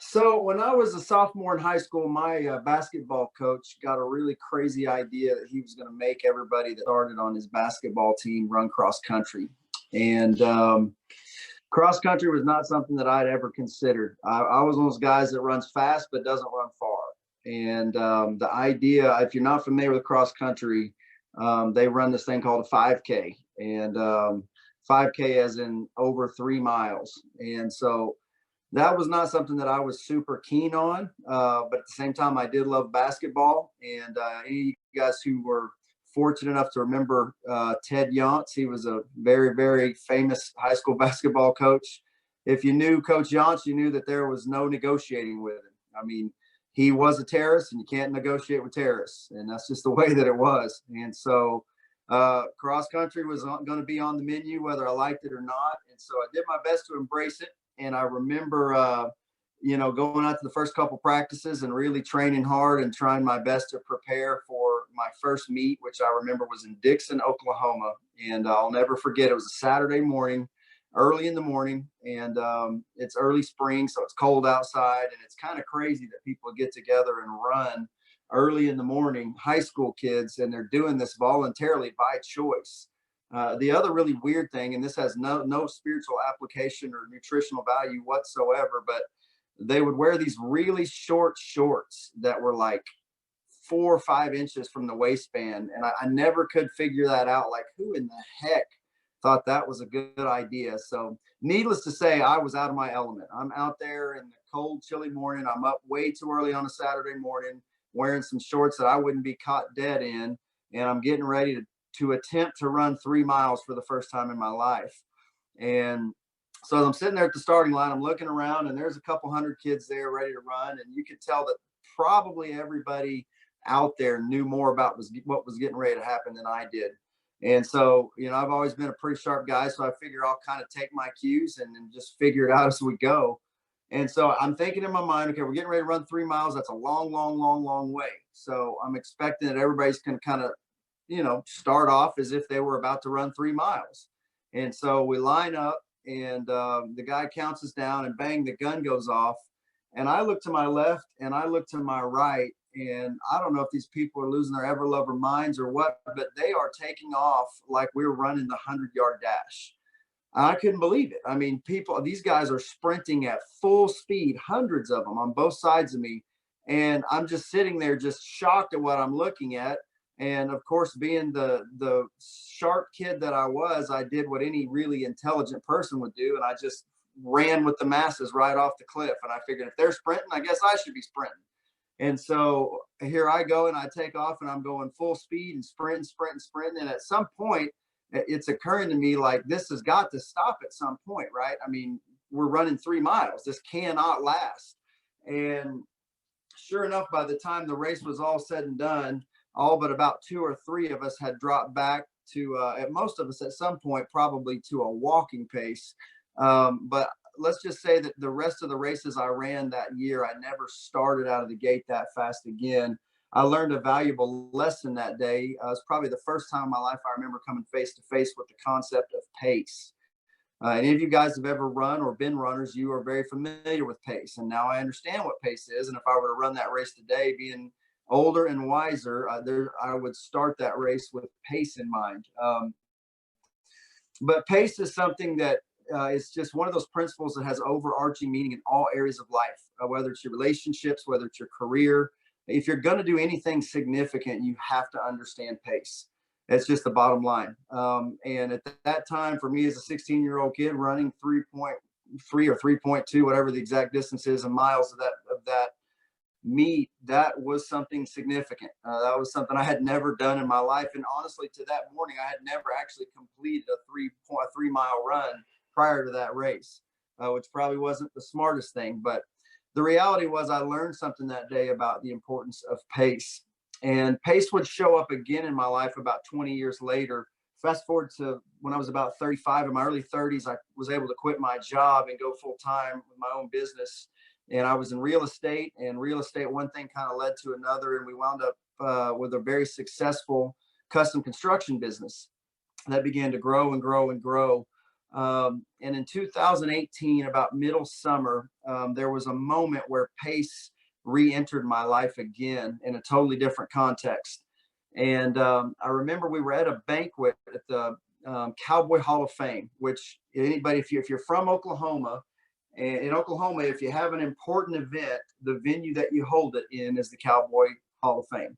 So when I was a sophomore in high school, my basketball coach got a really crazy idea that he was going to make everybody that started on his basketball team run cross country. And cross country was not something that I'd ever considered. I was one of those guys that runs fast but doesn't run far. And the idea, if you're not familiar with cross country, they run this thing called a 5K, and 5K as in over 3 miles. And so that was not something that I was super keen on. But at the same time, I did love basketball. And any of you guys who were fortunate enough to remember Ted Yonts, he was a very, very famous high school basketball coach. If you knew Coach Yonts, you knew that there was no negotiating with him. I mean, he was a terrorist, and you can't negotiate with terrorists. And that's just the way that it was. And so cross country was going to be on the menu, whether I liked it or not. And so I did my best to embrace it. And I remember, going out to the first couple practices and really training hard and trying my best to prepare for my first meet, which I remember was in Dixon, Oklahoma. And I'll never forget, it was a Saturday morning, early in the morning, and it's early spring, so it's cold outside. And it's kind of crazy that people get together and run early in the morning, high school kids, and they're doing this voluntarily by choice. The other really weird thing, and this has no spiritual application or nutritional value whatsoever, but they would wear these really short shorts that were like 4 or 5 inches from the waistband. And I never could figure that out. Like, who in the heck thought that was a good idea? So needless to say, I was out of my element. I'm out there in the cold, chilly morning. I'm up way too early on a Saturday morning, wearing some shorts that I wouldn't be caught dead in. And I'm getting ready to attempt to run 3 miles for the first time in my life. And so I'm sitting there at the starting line, I'm looking around, and there's a couple hundred kids there ready to run. And you could tell that probably everybody out there knew more about what was getting ready to happen than I did. And so, I've always been a pretty sharp guy, so I figure I'll kind of take my cues and just figure it out as we go. And so I'm thinking in my mind, okay, we're getting ready to run 3 miles. That's a long, long, long, long way. So I'm expecting that everybody's going to kind of start off as if they were about to run 3 miles. And so we line up, and the guy counts us down, and bang, the gun goes off. And I look to my left and I look to my right, and I don't know if these people are losing their ever lover minds or what, but they are taking off like we're running the 100-yard dash. I couldn't believe it. I mean, these guys are sprinting at full speed, hundreds of them on both sides of me. And I'm just sitting there just shocked at what I'm looking at. And of course, being the sharp kid that I was, I did what any really intelligent person would do. And I just ran with the masses right off the cliff. And I figured, if they're sprinting, I guess I should be sprinting. And so here I go, and I take off, and I'm going full speed and sprinting. And at some point, it's occurring to me, like, this has got to stop at some point, right? I mean, we're running 3 miles. This cannot last. And sure enough, by the time the race was all said and done, all but about 2 or 3 of us had dropped back to, at most of us at some point, probably to a walking pace. But let's just say that the rest of the races I ran that year, I never started out of the gate that fast again. I learned a valuable lesson that day. It's probably the first time in my life I remember coming face to face with the concept of pace. Any of you guys have ever run or been runners, you are very familiar with pace. And now I understand what pace is. And if I were to run that race today, being older and wiser, I would start that race with pace in mind. But pace is something that is just one of those principles that has overarching meaning in all areas of life, whether it's your relationships, whether it's your career. If you're going to do anything significant, you have to understand pace. It's just the bottom line. And at that time, for me as a 16-year-old kid running 3.3 or 3.2, whatever the exact distance is in miles of that meet, that was something significant. That was something I had never done in my life. And honestly, to that morning, I had never actually completed a 3-mile run prior to that race, which probably wasn't the smartest thing. But the reality was, I learned something that day about the importance of pace. And pace would show up again in my life about 20 years later. Fast forward to when I was about 35, in my early 30s, I was able to quit my job and go full time with my own business. And I was in real estate, and real estate, one thing kind of led to another. And we wound up with a very successful custom construction business that began to grow and grow and grow. And in 2018, about middle summer, there was a moment where pace re-entered my life again in a totally different context. And I remember we were at a banquet at the Cowboy Hall of Fame, which anybody, if you're from Oklahoma, and in Oklahoma, if you have an important event, the venue that you hold it in is the Cowboy Hall of Fame.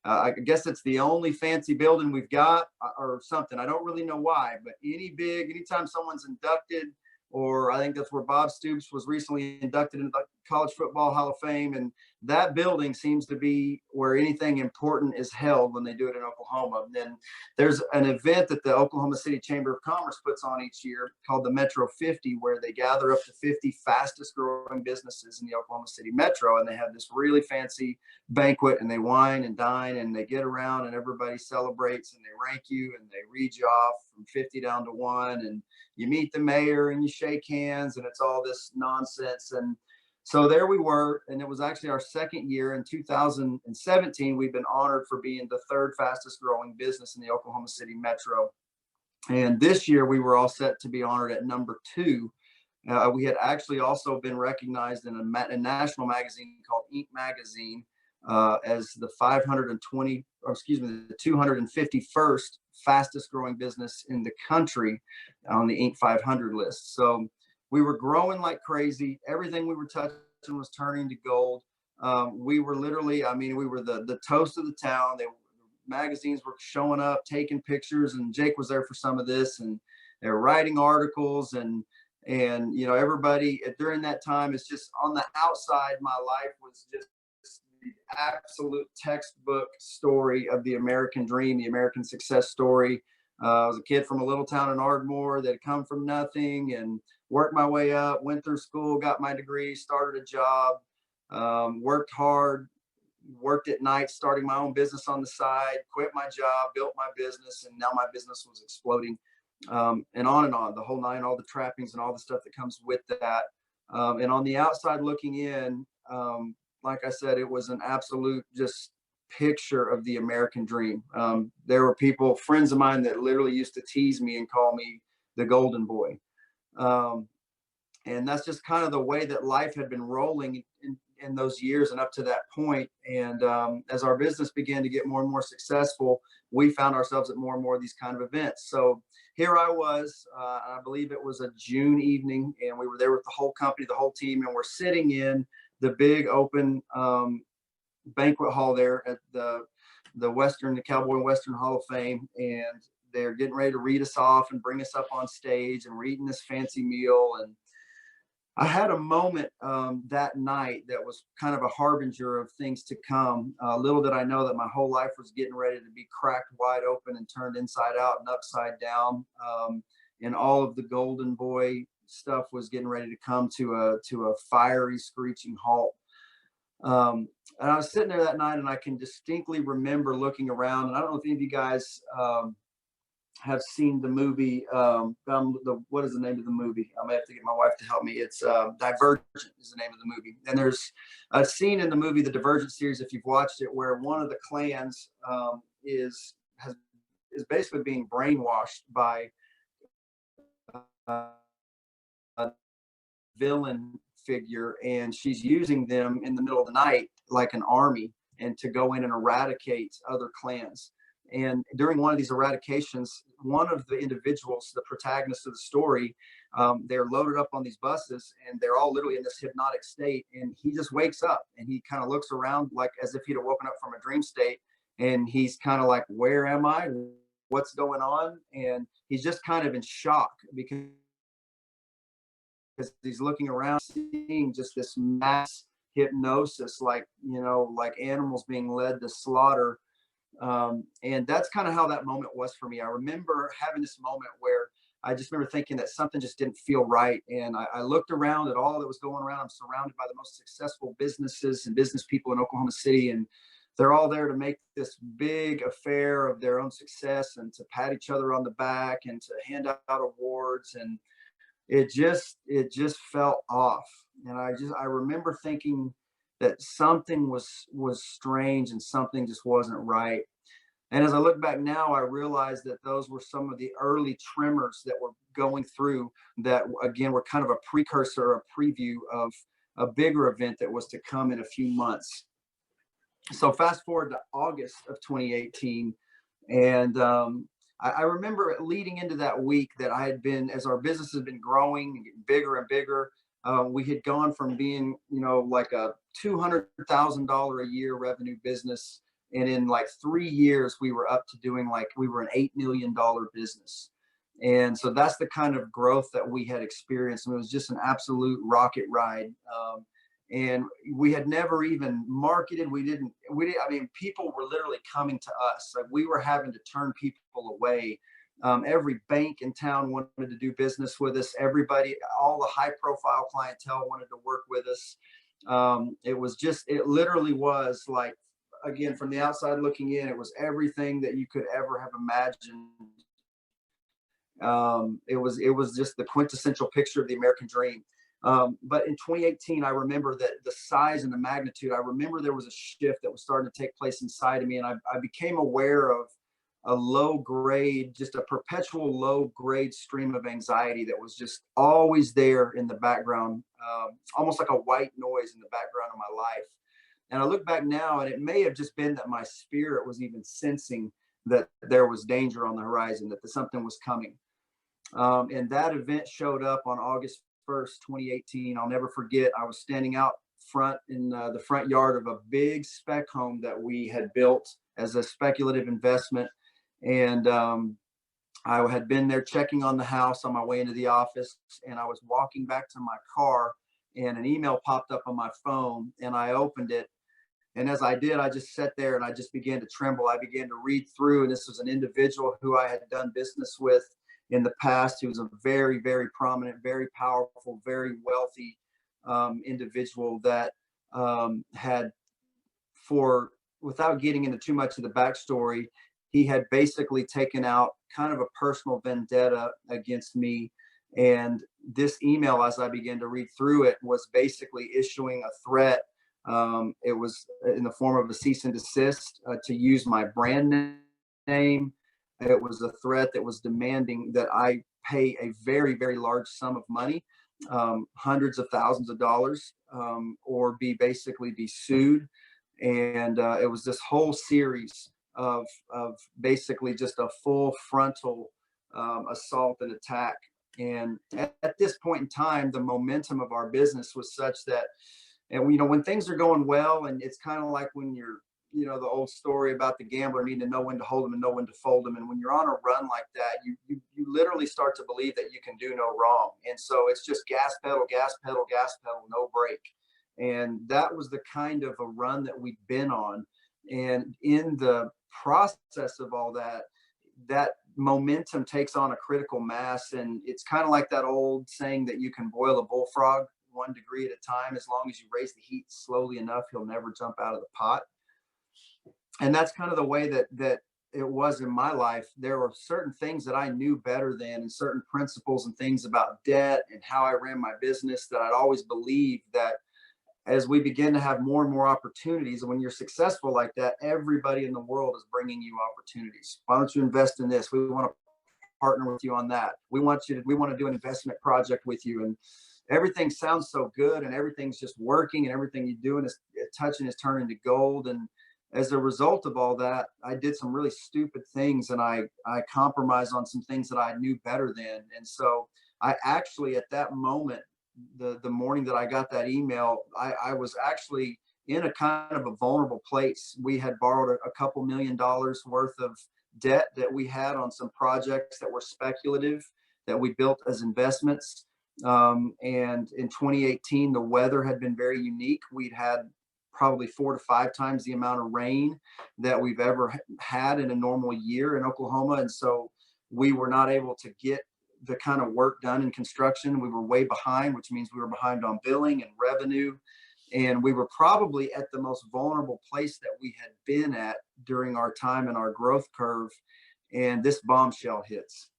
I guess it's the only fancy building we've got or something. I don't really know why, but anytime someone's inducted, or I think that's where Bob Stoops was recently inducted into the College Football Hall of Fame. And that building seems to be where anything important is held when they do it in Oklahoma. And then there's an event that the Oklahoma City Chamber of Commerce puts on each year called the Metro 50, where they gather up to 50 fastest growing businesses in the Oklahoma City Metro. And they have this really fancy banquet, and they wine and dine, and they get around, and everybody celebrates, and they rank you, and they read you off from 50 down to 1. And you meet the mayor and you shake hands, and it's all this nonsense. And so there we were, and it was actually our second year. In 2017, we've been honored for being the third fastest growing business in the Oklahoma City Metro. And this year we were all set to be honored at number 2. We had actually also been recognized in a national magazine called Inc. Magazine as the 251st fastest growing business in the country on the Inc. 500 list. So we were growing like crazy. Everything we were touching was turning to gold. We were literally, we were the toast of the town. Magazines were showing up, taking pictures, and Jake was there for some of this, and they were writing articles, and everybody during that time, is just on the outside. My life was just the absolute textbook story of the American dream, the American success story. I was a kid from a little town in Ardmore that had come from nothing and worked my way up, went through school, got my degree, started a job, worked hard, worked at night, starting my own business on the side, quit my job, built my business, and now my business was exploding, and on, the whole nine, all the trappings and all the stuff that comes with that. And on the outside looking in, like I said, it was an absolute just picture of the American dream. There were people, friends of mine, that literally used to tease me and call me the golden boy. And that's just kind of the way that life had been rolling in those years and up to that point. And as our business began to get more and more successful, we found ourselves at more and more of these kind of events. So here I was, I believe it was a June evening, and we were there with the whole company, the whole team, and we're sitting in the big open banquet hall there at the Cowboy Western Hall of Fame. And they're getting ready to read us off and bring us up on stage, and we're eating this fancy meal. And I had a moment that night that was kind of a harbinger of things to come. Little did I know that my whole life was getting ready to be cracked wide open and turned inside out and upside down. And all of the golden boy stuff was getting ready to come to a fiery, screeching halt. And I was sitting there that night, and I can distinctly remember looking around. And I don't know if any of you guys have seen the movie. What is the name of the movie? I may have to get my wife to help me. It's Divergent is the name of the movie. And there's a scene in the movie, the Divergent series, if you've watched it, where one of the clans is basically being brainwashed by a villain figure, and she's using them in the middle of the night like an army, and to go in and eradicate other clans. And during one of these eradications, one of the individuals, the protagonist of the story, they're loaded up on these buses, and they're all literally in this hypnotic state. And he just wakes up, and he kind of looks around like as if he'd have woken up from a dream state. And he's kind of like, where am I? What's going on? And he's just kind of in shock because he's looking around, seeing just this mass hypnosis, like animals being led to slaughter. And that's kind of how that moment was for me. I remember having this moment where I just remember thinking that something just didn't feel right. And I looked around at all that was going around. I'm surrounded by the most successful businesses and business people in Oklahoma City, and they're all there to make this big affair of their own success and to pat each other on the back and to hand out awards. And it just felt off. And I remember thinking that something was strange and something just wasn't right. And as I look back now, I realize that those were some of the early tremors that were going through that, again, were kind of a precursor, a preview of a bigger event that was to come in a few months. So fast forward to August of 2018. And I remember leading into that week that I had been, as our business has been growing and getting bigger and bigger, we had gone from being, like a $200,000 a year revenue business. And in like 3 years, we were up to doing we were an $8 million business. And so that's the kind of growth that we had experienced. And it was just an absolute rocket ride. And we had never even marketed. I mean, people were literally coming to us. Like, we were having to turn people away. Every bank in town wanted to do business with us. Everybody, all the high profile clientele wanted to work with us. It literally was like, again, from the outside looking in, it was everything that you could ever have imagined. It was just the quintessential picture of the American dream. But in 2018, I remember that the size and the magnitude, I remember there was a shift that was starting to take place inside of me. And I became aware of a low grade, just a perpetual low grade stream of anxiety that was just always there in the background, almost like a white noise in the background of my life. And I look back now, and it may have just been that my spirit was even sensing that there was danger on the horizon, that something was coming. And that event showed up on August 1st, 2018. I'll never forget. I was standing out front in the front yard of a big spec home that we had built as a speculative investment. And I had been there checking on the house on my way into the office. And I was walking back to my car, and an email popped up on my phone, and I opened it. And as I did, I just sat there and I just began to tremble. I began to read through, and this was an individual who I had done business with in the past. He was a very, very prominent, very powerful, very wealthy individual that had, without getting into too much of the backstory, he had basically taken out kind of a personal vendetta against me. And this email, as I began to read through it, was basically issuing a threat. It was in the form of a cease and desist to use my brand name. It was a threat that was demanding that I pay a very, very large sum of money, hundreds of thousands of dollars, or basically be sued. And it was this whole series of basically just a full frontal assault and attack. And at this point in time, the momentum of our business was such that, and when things are going well, and it's kind of like when you're, the old story about the gambler needing to know when to hold them and know when to fold them. And when you're on a run like that, you literally start to believe that you can do no wrong. And so it's just gas pedal, gas pedal, gas pedal, no break. And that was the kind of a run that we'd been on. And in the process of all that, that momentum takes on a critical mass. And it's kind of like that old saying that you can boil a bullfrog 1 degree at a time. As long as you raise the heat slowly enough, he'll never jump out of the pot. And that's kind of the way that it was in my life. There were certain things that I knew better than, and certain principles and things about debt and how I ran my business, that I'd always believed that as we begin to have more and more opportunities, and when you're successful like that, everybody in the world is bringing you opportunities. Why don't you invest in this? We want to partner with you on that. We want to do an investment project with you. And everything sounds so good, and everything's just working, and everything you're doing is touching is turning to gold. And as a result of all that, I did some really stupid things, and I compromised on some things that I knew better than. And so I actually, at that moment, the morning that I got that email, I was actually in a kind of a vulnerable place. We had borrowed a couple $1 million worth of debt that we had on some projects that were speculative, that we built as investments. And in 2018, the weather had been very unique. We'd had probably 4 to 5 times the amount of rain that we've ever had in a normal year in Oklahoma. And so we were not able to get the kind of work done in construction. We were way behind, which means we were behind on billing and revenue. And we were probably at the most vulnerable place that we had been at during our time in our growth curve. And this bombshell hits.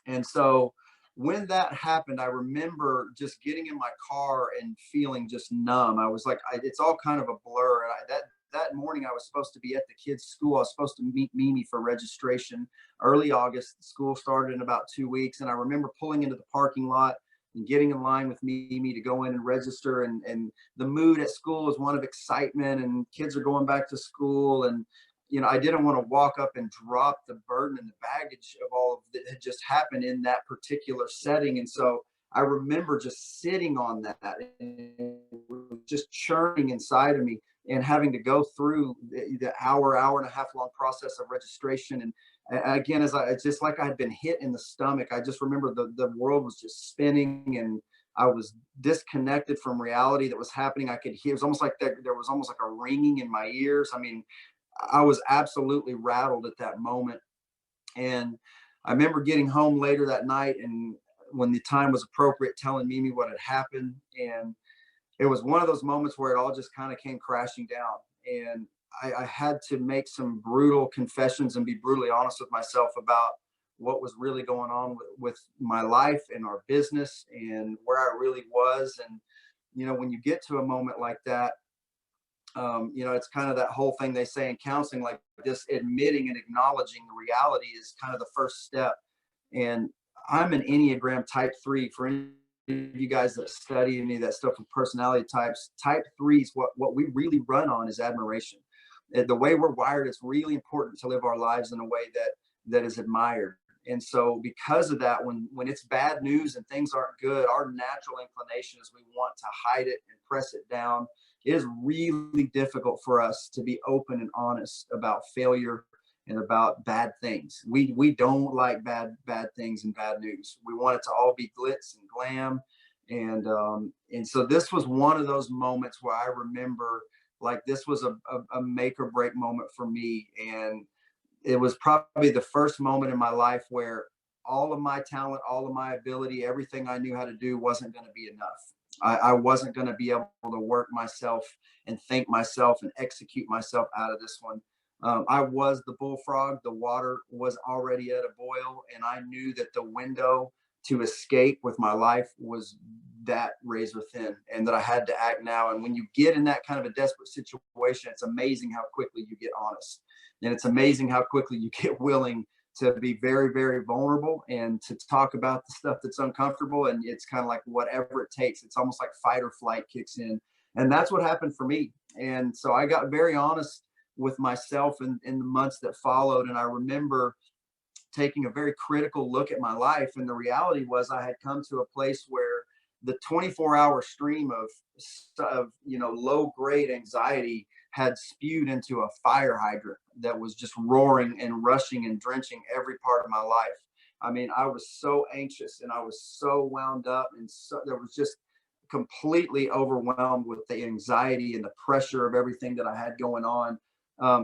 And so when that happened, I remember just getting in my car and feeling just numb. I was like, it's all kind of a blur. And that morning I was supposed to be at the kids' school. I was supposed to meet Mimi for registration early August. School started in about 2 weeks. And I remember pulling into the parking lot and getting in line with Mimi to go in and register. And the mood at school was one of excitement, and kids are going back to school. And, I didn't want to walk up and drop the burden and the baggage of all of that had just happened in that particular setting. And so I remember just sitting on that and just churning inside of me, and having to go through the hour and a half long process of registration. And again, it's just like I had been hit in the stomach. I just remember the world was just spinning, and I was disconnected from reality that was happening. I could hear, it was almost like there was almost like a ringing in my ears. I mean, I was absolutely rattled at that moment. And I remember getting home later that night, and when the time was appropriate, telling Mimi what had happened. And it was one of those moments where it all just kind of came crashing down. And I had to make some brutal confessions and be brutally honest with myself about what was really going on with my life and our business and where I really was. And, when you get to a moment like that, it's kind of that whole thing they say in counseling, like this admitting and acknowledging the reality is kind of the first step. And I'm an Enneagram type 3. For any of you guys that study any of that stuff with personality types, type 3s, what we really run on is admiration. The way we're wired, it's really important to live our lives in a way that is admired. And so because of that, when it's bad news and things aren't good, our natural inclination is we want to hide it and press it down. It is really difficult for us to be open and honest about failure and about bad things. We don't like bad things and bad news. We want it to all be glitz and glam. And so this was one of those moments where I remember, like, this was a make or break moment for me. And it was probably the first moment in my life where all of my talent, all of my ability, everything I knew how to do wasn't going to be enough. I wasn't going to be able to work myself and think myself and execute myself out of this one. I was the bullfrog. The water was already at a boil, and I knew that the window to escape with my life was that razor thin, and that I had to act now. And when you get in that kind of a desperate situation, it's amazing how quickly you get honest, and it's amazing how quickly you get willing to be very, very vulnerable and to talk about the stuff that's uncomfortable. And it's kind of like whatever it takes. It's almost like fight or flight kicks in. And that's what happened for me. And so I got very honest with myself in the months that followed. And I remember taking a very critical look at my life. And the reality was I had come to a place where the 24-hour stream of low grade anxiety had spewed into a fire hydrant that was just roaring and rushing and drenching every part of my life. I mean, I was so anxious and I was so wound up, and so there was just completely overwhelmed with the anxiety and the pressure of everything that I had going on.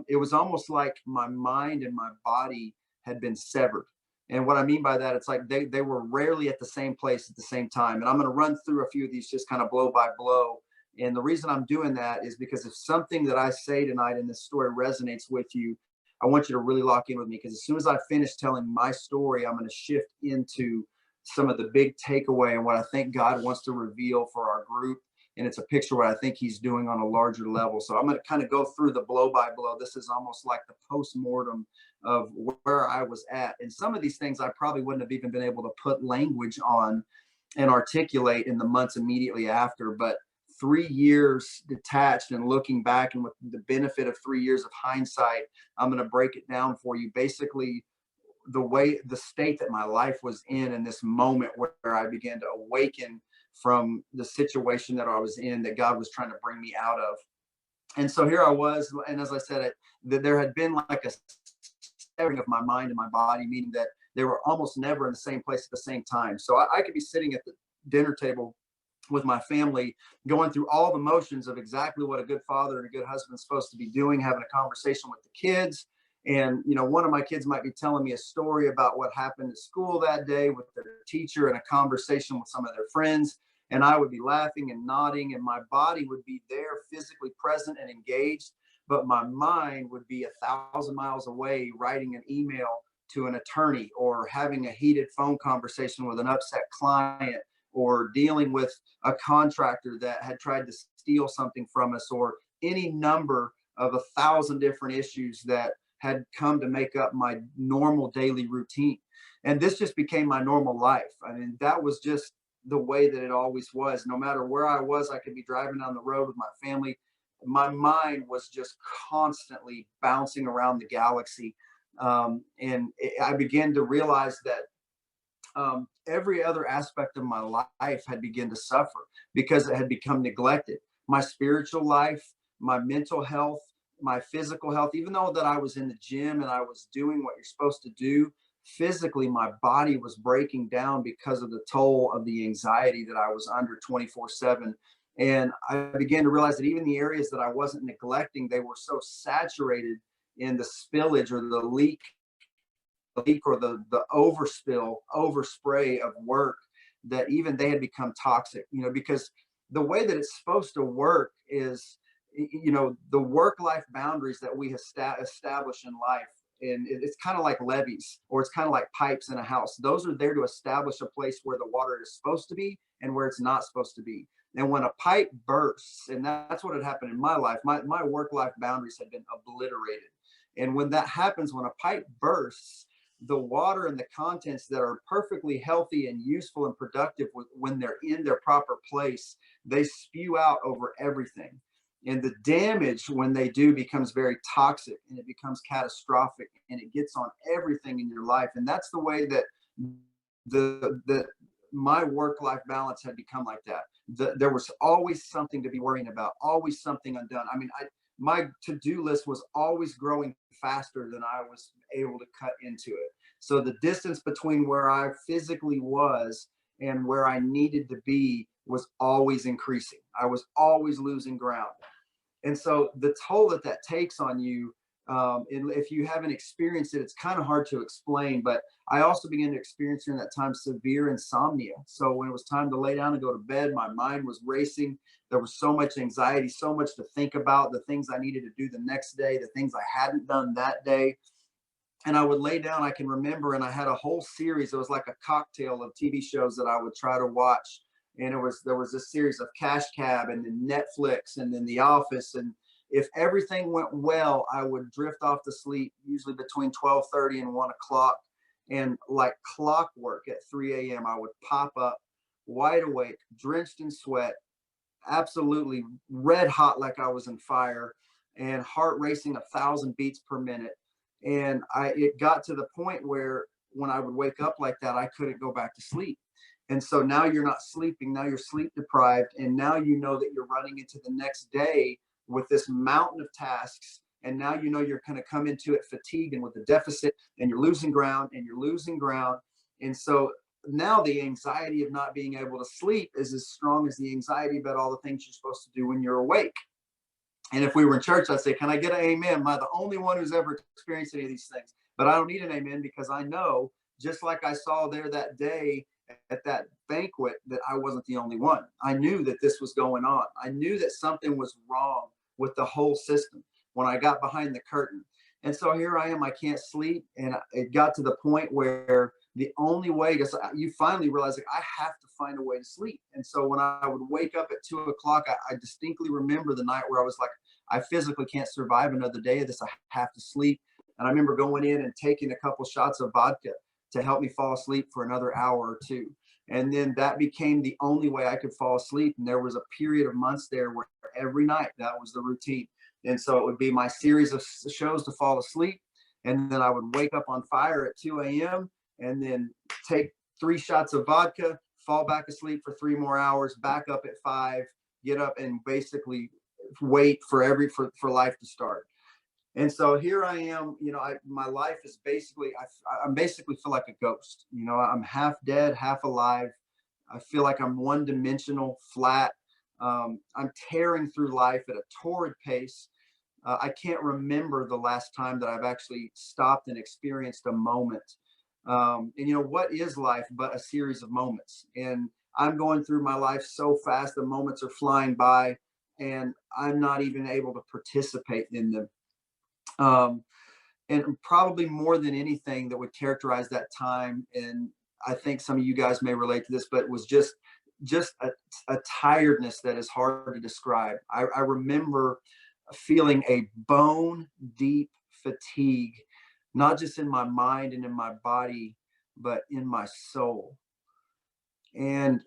It was almost like my mind and my body had been severed. And what I mean by that, it's like they were rarely at the same place at the same time. And I'm going to run through a few of these just kind of blow by blow. And the reason I'm doing that is because if something that I say tonight in this story resonates with you, I want you to really lock in with me, because as soon as I finish telling my story, I'm going to shift into some of the big takeaway and what I think God wants to reveal for our group. And it's a picture of what I think he's doing on a larger level. So I'm going to kind of go through the blow by blow. This is almost like the post-mortem of where I was at. And some of these things I probably wouldn't have even been able to put language on and articulate in the months immediately after. But 3 years detached and looking back, and with the benefit of 3 years of hindsight, I'm going to break it down for you. Basically, the state that my life was in this moment where I began to awaken from the situation that I was in, that God was trying to bring me out of. And so here I was. And as I said, there had been like a severing of my mind and my body, meaning that they were almost never in the same place at the same time. So I could be sitting at the dinner table with my family, going through all the motions of exactly what a good father and a good husband is supposed to be doing, having a conversation with the kids. And, one of my kids might be telling me a story about what happened at school that day with their teacher, and a conversation with some of their friends. And I would be laughing and nodding, and my body would be there, physically present and engaged, but my mind would be 1,000 miles away, writing an email to an attorney, or having a heated phone conversation with an upset client, or dealing with a contractor that had tried to steal something from us, or any number of 1,000 different issues that had come to make up my normal daily routine. And this just became my normal life. I mean, that was just the way that it always was. No matter where I was, I could be driving down the road with my family. My mind was just constantly bouncing around the galaxy. I began to realize that every other aspect of my life had begun to suffer because it had become neglected. My spiritual life, my mental health, my physical health, even though that I was in the gym and I was doing what you're supposed to do, physically, my body was breaking down because of the toll of the anxiety that I was under 24/7. And I began to realize that even the areas that I wasn't neglecting, they were so saturated in the spillage or the leak or the overspray of work that even they had become toxic, because the way that it's supposed to work is, the work-life boundaries that we establish in life. And it's kind of like levees, or it's kind of like pipes in a house. Those are there to establish a place where the water is supposed to be and where it's not supposed to be. And when a pipe bursts, and that's what had happened in my life, my work-life boundaries had been obliterated. And when that happens, when a pipe bursts, the water and the contents that are perfectly healthy and useful and productive when they're in their proper place, they spew out over everything. And the damage when they do becomes very toxic, and it becomes catastrophic, and it gets on everything in your life. And that's the way that my work-life balance had become like that. There was always something to be worrying about, always something undone. I mean, my to-do list was always growing faster than I was able to cut into it. So the distance between where I physically was and where I needed to be was always increasing. I was always losing ground. And so the toll that takes on you, and if you haven't experienced it, it's kind of hard to explain. But I also began to experience during that time severe insomnia. So when it was time to lay down and go to bed, my mind was racing. There was so much anxiety, so much to think about, the things I needed to do the next day, the things I hadn't done that day. And I would lay down, I can remember, and I had a whole series. It was like a cocktail of TV shows that I would try to watch. And there was a series of Cash Cab, and then Netflix, and then The Office. And if everything went well, I would drift off to sleep, usually between 12:30 and 1 o'clock. And like clockwork at 3 a.m., I would pop up wide awake, drenched in sweat, absolutely red hot like I was in fire, and heart racing 1,000 beats per minute. And it got to the point where when I would wake up like that, I couldn't go back to sleep. And so now you're not sleeping, now you're sleep deprived, and now you know that you're running into the next day with this mountain of tasks. And now you know you're going to come into it fatigued and with a deficit, and you're losing ground and you're losing ground. And so now the anxiety of not being able to sleep is as strong as the anxiety about all the things you're supposed to do when you're awake. And if we were in church, I'd say, can I get an amen? Am I the only one who's ever experienced any of these things? But I don't need an amen, because I know, just like I saw there that day at that banquet, that I wasn't the only one. I knew that this was going on. I knew that something was wrong with the whole system when I got behind the curtain. And so here I am, I can't sleep. And it got to the point where the only way, because you finally realize, like, I have to find a way to sleep. And so when I would wake up at 2 o'clock, I distinctly remember the night where I was like, I physically can't survive another day of this. I have to sleep. And I remember going in and taking a couple shots of vodka to help me fall asleep for another hour or two. And then that became the only way I could fall asleep. And there was a period of months there where every night that was the routine. And so it would be my series of shows to fall asleep. And then I would wake up on fire at 2 a.m. and then take 3 shots of vodka, fall back asleep for 3 more hours, back up at 5, get up and basically wait for life to start. And so here I am, my life is basically, I basically feel like a ghost. I'm half dead, half alive. I feel like I'm one-dimensional, flat. I'm tearing through life at a torrid pace. I can't remember the last time that I've actually stopped and experienced a moment. And what is life but a series of moments? And I'm going through my life so fast, the moments are flying by, and I'm not even able to participate in them. And probably more than anything that would characterize that time, and I think some of you guys may relate to this, but it was just a tiredness that is hard to describe. I remember feeling a bone deep fatigue, not just in my mind and in my body, but in my soul. And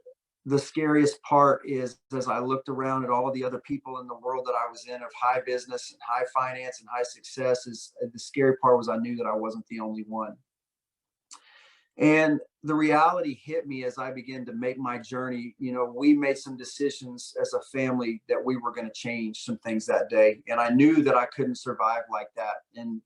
the scariest part is, as I looked around at all the other people in the world that I was in, of high business and high finance and high success, is the scary part was I knew that I wasn't the only one. And the reality hit me as I began to make my journey. We made some decisions as a family that we were going to change some things that day. And I knew that I couldn't survive like that. And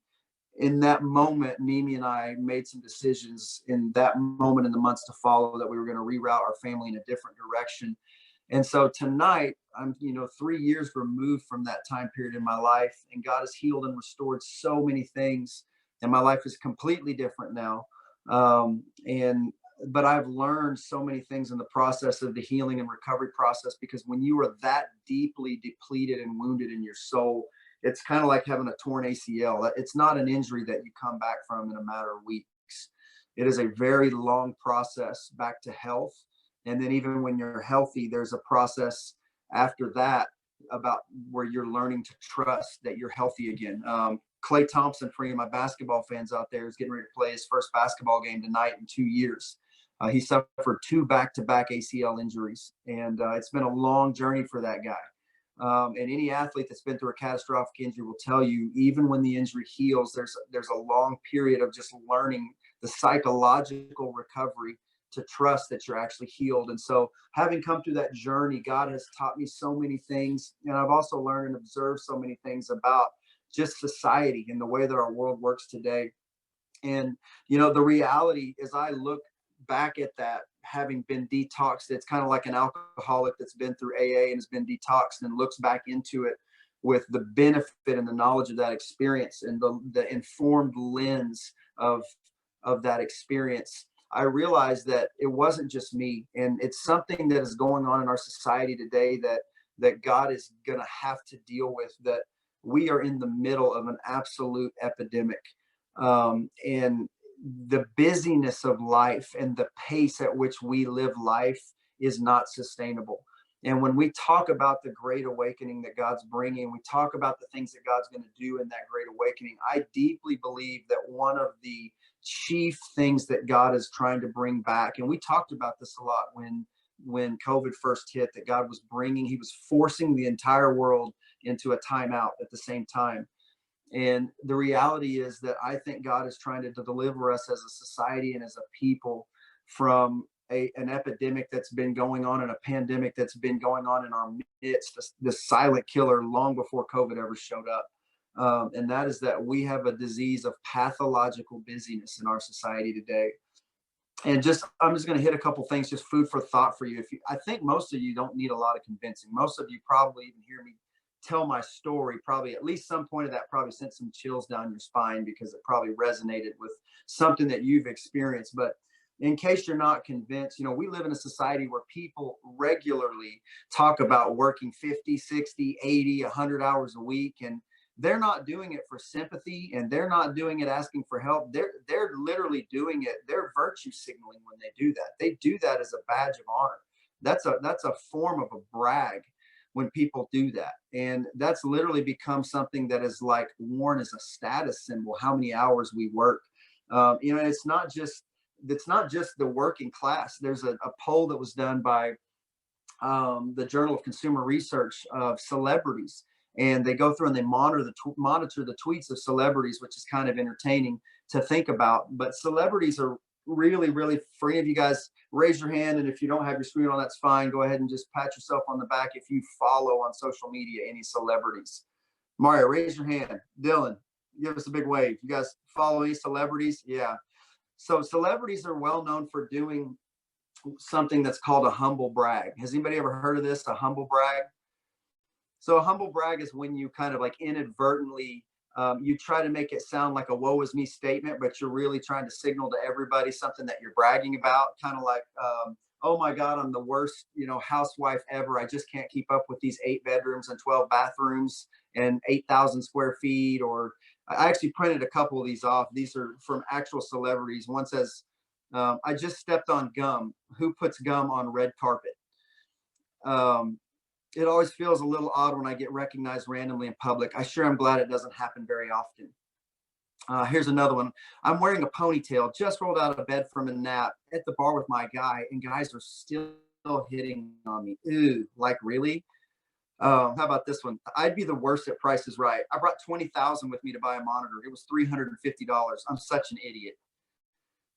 in that moment, Mimi and I made some decisions in that moment, in the months to follow, that we were going to reroute our family in a different direction. And so tonight, I'm 3 years removed from that time period in my life, and God has healed and restored so many things, and my life is completely different now. But I've learned so many things in the process of the healing and recovery process, because when you are that deeply depleted and wounded in your soul, it's kind of like having a torn ACL. It's not an injury that you come back from in a matter of weeks. It is a very long process back to health. And then even when you're healthy, there's a process after that about where you're learning to trust that you're healthy again. Klay Thompson, for any of my basketball fans out there, is getting ready to play his first basketball game tonight in 2 years. He suffered 2 back-to-back ACL injuries, and it's been a long journey for that guy. And any athlete that's been through a catastrophic injury will tell you, even when the injury heals, there's a long period of just learning the psychological recovery to trust that you're actually healed. And so, having come through that journey, God has taught me so many things. And I've also learned and observed so many things about just society and the way that our world works today. And, the reality is, I look back at that, having been detoxed, it's kind of like an alcoholic that's been through AA and has been detoxed and looks back into it with the benefit and the knowledge of that experience and the informed lens of that experience. I realized that it wasn't just me, and it's something that is going on in our society today that God is going to have to deal with, that we are in the middle of an absolute epidemic. And the busyness of life and the pace at which we live life is not sustainable. And when we talk about the great awakening that God's bringing, we talk about the things that God's going to do in that great awakening, I deeply believe that one of the chief things that God is trying to bring back, and we talked about this a lot when COVID first hit, that God was he was forcing the entire world into a timeout at the same time. And the reality is that I think God is trying to deliver us as a society and as a people from an epidemic that's been going on, and a pandemic that's been going on in our midst, the silent killer long before COVID ever showed up. And that is that we have a disease of pathological busyness in our society today. And I'm just going to hit a couple things, just food for thought for you. I think most of you don't need a lot of convincing. Most of you probably even hear me tell my story, probably at least some point of that probably sent some chills down your spine, because it probably resonated with something that you've experienced. But in case you're not convinced, we live in a society where people regularly talk about working 50, 60, 80, 100 hours a week, and they're not doing it for sympathy, and they're not doing it asking for help. They're literally doing it. They're virtue signaling when they do that. They do that as a badge of honor. That's a form of a brag when people do that. And that's literally become something that is like worn as a status symbol, how many hours we work. And it's not just the working class. There's a poll that was done by the Journal of Consumer Research of celebrities, and they go through and they monitor the tweets of celebrities, which is kind of entertaining to think about. But celebrities are really, really, for any of you guys, raise your hand. And if you don't have your screen on, that's fine. Go ahead and just pat yourself on the back if you follow on social media any celebrities. Mario, raise your hand. Dylan, give us a big wave. You guys follow any celebrities? Yeah. So celebrities are well known for doing something that's called a humble brag. Has anybody ever heard of this, a humble brag? So a humble brag is when you kind of like inadvertently, you try to make it sound like a woe is me statement, but you're really trying to signal to everybody something that you're bragging about. Kind of like, oh my God, I'm the worst, housewife ever. I just can't keep up with these 8 bedrooms and 12 bathrooms and 8,000 square feet. Or I actually printed a couple of these off. These are from actual celebrities. One says, I just stepped on gum. Who puts gum on red carpet? It always feels a little odd when I get recognized randomly in public. I sure am glad it doesn't happen very often. Here's another one. I'm wearing a ponytail, just rolled out of bed from a nap at the bar with my guy, and guys are still hitting on me. Ooh, like really? How about this one? I'd be the worst at Price is Right. I brought 20,000 with me to buy a monitor. It was $350. I'm such an idiot.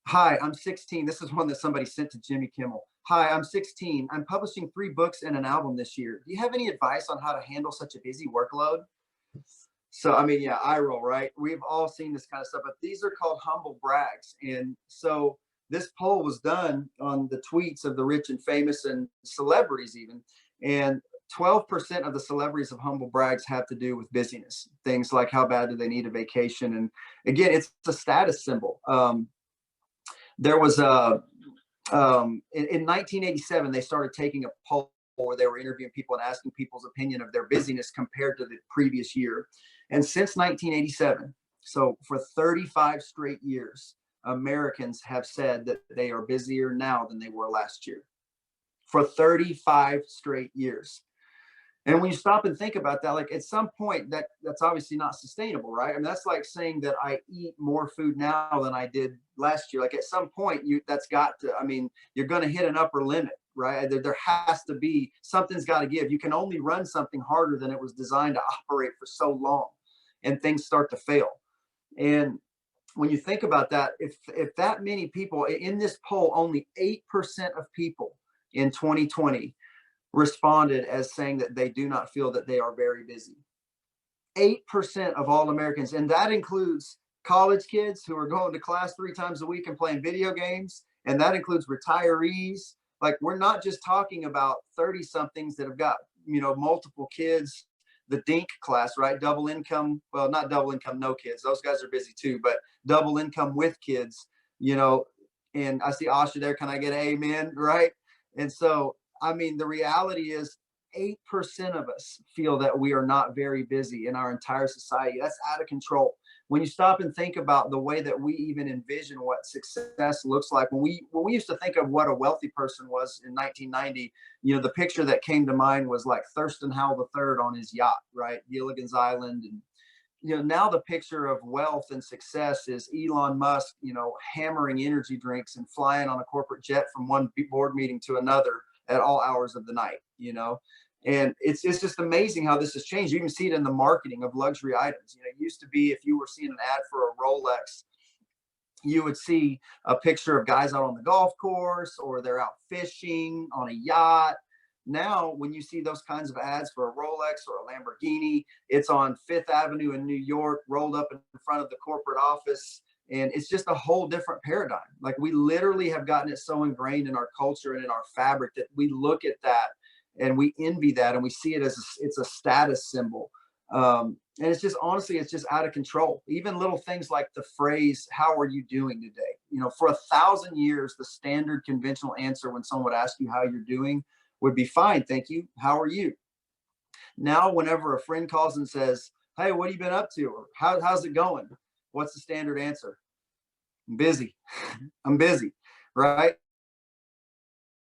Hi, I'm 16. This is one that somebody sent to Jimmy Kimmel. Hi, I'm 16. I'm publishing 3 books and an album this year. Do you have any advice on how to handle such a busy workload? So, I mean, yeah, I roll, right? We've all seen this kind of stuff, but these are called humble brags. And so this poll was done on the tweets of the rich and famous and celebrities even. And 12% of the celebrities of humble brags have to do with busyness. Things like how bad do they need a vacation? And again, it's a status symbol. There was in 1987, they started taking a poll where they were interviewing people and asking people's opinion of their busyness compared to the previous year. And since 1987, so for 35 straight years, Americans have said that they are busier now than they were last year. For 35 straight years. And when you stop and think about that, like at some point that's obviously not sustainable, right? I mean, that's like saying that I eat more food now than I did last year. Like at some point that's got to, I mean, you're going to hit an upper limit, right? There has to be, something's got to give. You can only run something harder than it was designed to operate for so long, and things start to fail. And when you think about that, if that many people in this poll, only 8% of people in 2020 responded as saying that they do not feel that they are very busy. 8% of all Americans, and that includes college kids who are going to class 3 times a week and playing video games, and that includes retirees. Like, we're not just talking about 30 somethings that have got, multiple kids, the DINK class, right? Double income, well, not double income, no kids. Those guys are busy too, but double income with kids, and I see Asha there. Can I get an amen? Right? And so, I mean, the reality is 8% of us feel that we are not very busy in our entire society. That's out of control. When you stop and think about the way that we even envision what success looks like, when we used to think of what a wealthy person was in 1990, the picture that came to mind was like Thurston Howell III on his yacht, right? Gilligan's Island. And now the picture of wealth and success is Elon Musk, hammering energy drinks and flying on a corporate jet from one board meeting to another at all hours of the night, and it's just amazing how this has changed. You can see it in the marketing of luxury items. It used to be, if you were seeing an ad for a Rolex, you would see a picture of guys out on the golf course, or they're out fishing on a yacht. Now, when you see those kinds of ads for a Rolex or a Lamborghini, it's on Fifth Avenue in New York, rolled up in front of the corporate office. And it's just a whole different paradigm. Like, we literally have gotten it so ingrained in our culture and in our fabric that we look at that and we envy that, and we see it as it's a status symbol. And it's just, honestly, it's just out of control. Even little things like the phrase, "How are you doing today?" For 1,000 years, the standard conventional answer when someone would ask you how you're doing would be, "Fine, thank you. How are you?" Now, whenever a friend calls and says, "Hey, what have you been up to?" or how's it going? What's the standard answer? "I'm busy." I'm busy, right?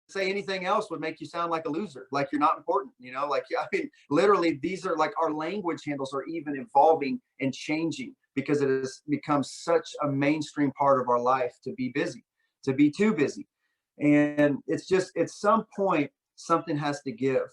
Say anything else would make you sound like a loser, like you're not important, like, I mean, literally, these are like, our language handles are even evolving and changing because it has become such a mainstream part of our life to be busy, to be too busy. And it's just, at some point, something has to give.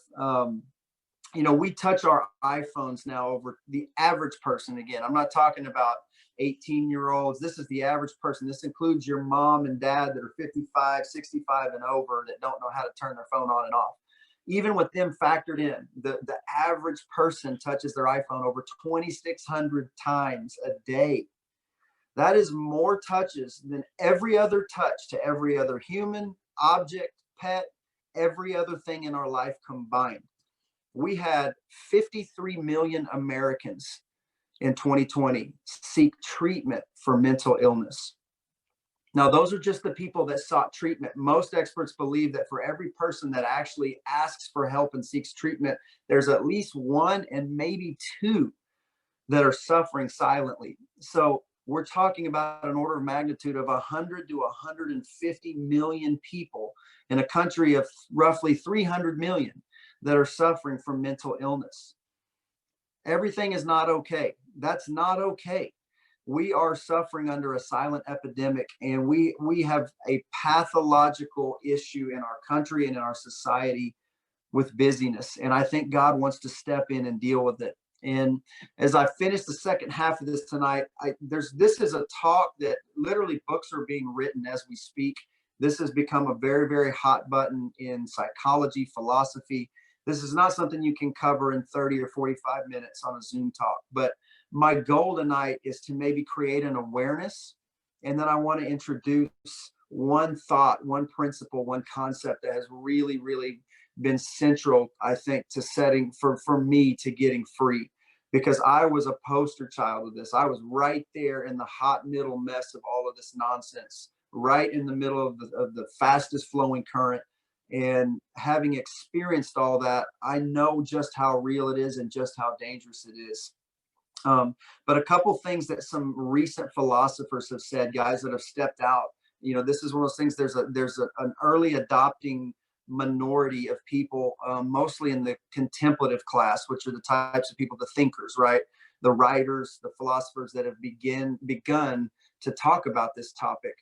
We touch our iPhones now over the average person. Again, I'm not talking about 18-year-olds. This is the average person. This includes your mom and dad that are 55, 65 and over that don't know how to turn their phone on and off. Even with them factored in, the average person touches their iPhone over 2,600 times a day. That is more touches than every other touch to every other human, object, pet, every other thing in our life combined. We had 53 million Americans in 2020 seek treatment for mental illness. Now, those are just the people that sought treatment. Most experts believe that for every person that actually asks for help and seeks treatment, there's at least 1 and maybe 2 that are suffering silently. So we're talking about an order of magnitude of 100 to 150 million people in a country of roughly 300 million that are suffering from mental illness. Everything is not okay. That's not okay. We are suffering under a silent epidemic, and we have a pathological issue in our country and in our society with busyness. And I think God wants to step in and deal with it. And as I finish the second half of this tonight, this is a talk that literally books are being written as we speak. This has become a very, very hot button in psychology, philosophy. This is not something you can cover in 30 or 45 minutes on a Zoom talk. But my goal tonight is to maybe create an awareness. And then I want to introduce one thought, one principle, one concept that has really, really been central, I think, to setting for me to getting free. Because I was a poster child of this. I was right there in the hot middle mess of all of this nonsense, right in the middle of the fastest flowing current. And having experienced all that, I know just how real it is and just how dangerous it is. But a couple things that some recent philosophers have said, guys that have stepped out, this is one of those things. There's an early adopting minority of people, mostly in the contemplative class, which are the types of people, the thinkers, right? The writers, the philosophers that have begun to talk about this topic.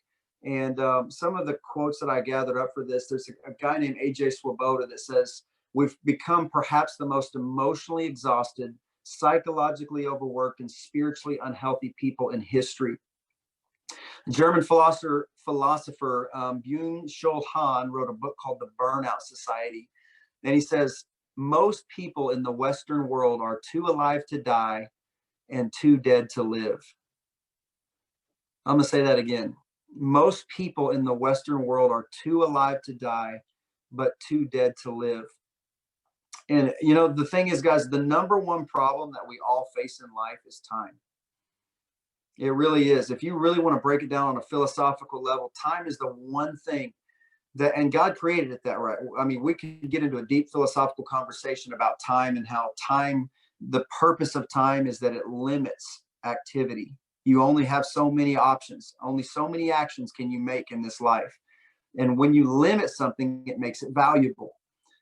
And some of the quotes that I gathered up for this, there's a guy named A.J. Swoboda that says, we've become perhaps the most emotionally exhausted, psychologically overworked, and spiritually unhealthy people in history. German philosopher Byung-Chul Han wrote a book called The Burnout Society. And he says, most people in the Western world are too alive to die and too dead to live. I'm going to say that again. Most people in the Western world are too alive to die, but too dead to live. And, the thing is, guys, the number one problem that we all face in life is time. It really is. If you really want to break it down on a philosophical level, time is the one thing that, and God created it that right. I mean, we could get into a deep philosophical conversation about time and how time, the purpose of time is that it limits activity. You only have so many options. Only so many actions can you make in this life. And when you limit something, it makes it valuable.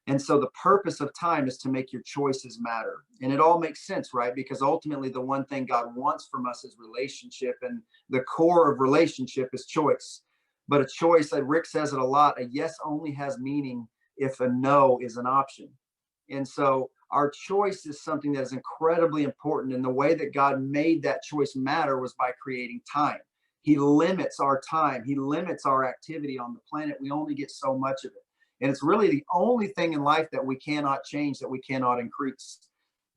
And so the purpose of time is to make your choices matter. And it all makes sense, right? Because ultimately the one thing God wants from us is relationship. And the core of relationship is choice. But a choice, like Rick says it a lot, a yes only has meaning if a no is an option. And so our choice is something that is incredibly important. And the way that God made that choice matter was by creating time. He limits our time. He limits our activity on the planet. We only get so much of it. And it's really the only thing in life that we cannot change, that we cannot increase.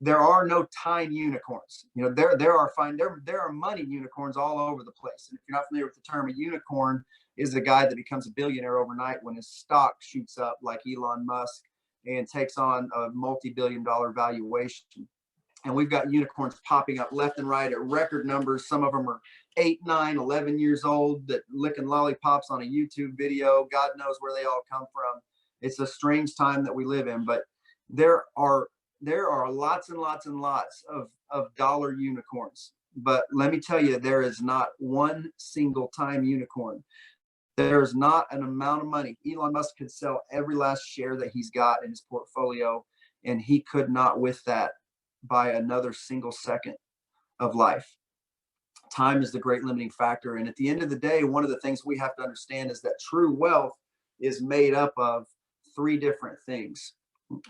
There are no time unicorns. There are money unicorns all over the place. And if you're not familiar with the term, a unicorn is a guy that becomes a billionaire overnight when his stock shoots up like Elon Musk and takes on a multi-billion-dollar valuation. And we've got unicorns popping up left and right at record numbers. Some of them are 8, 9, 11 years old that licking lollipops on a YouTube video. God knows where they all come from. It's a strange time that we live in, but there are lots and lots and lots of dollar unicorns. But let me tell you, there is not one single time unicorn. There's not an amount of money. Elon Musk could sell every last share that he's got in his portfolio, and he could not with that buy another single second of life. Time is the great limiting factor. And at the end of the day, one of the things we have to understand is that true wealth is made up of 3 different things.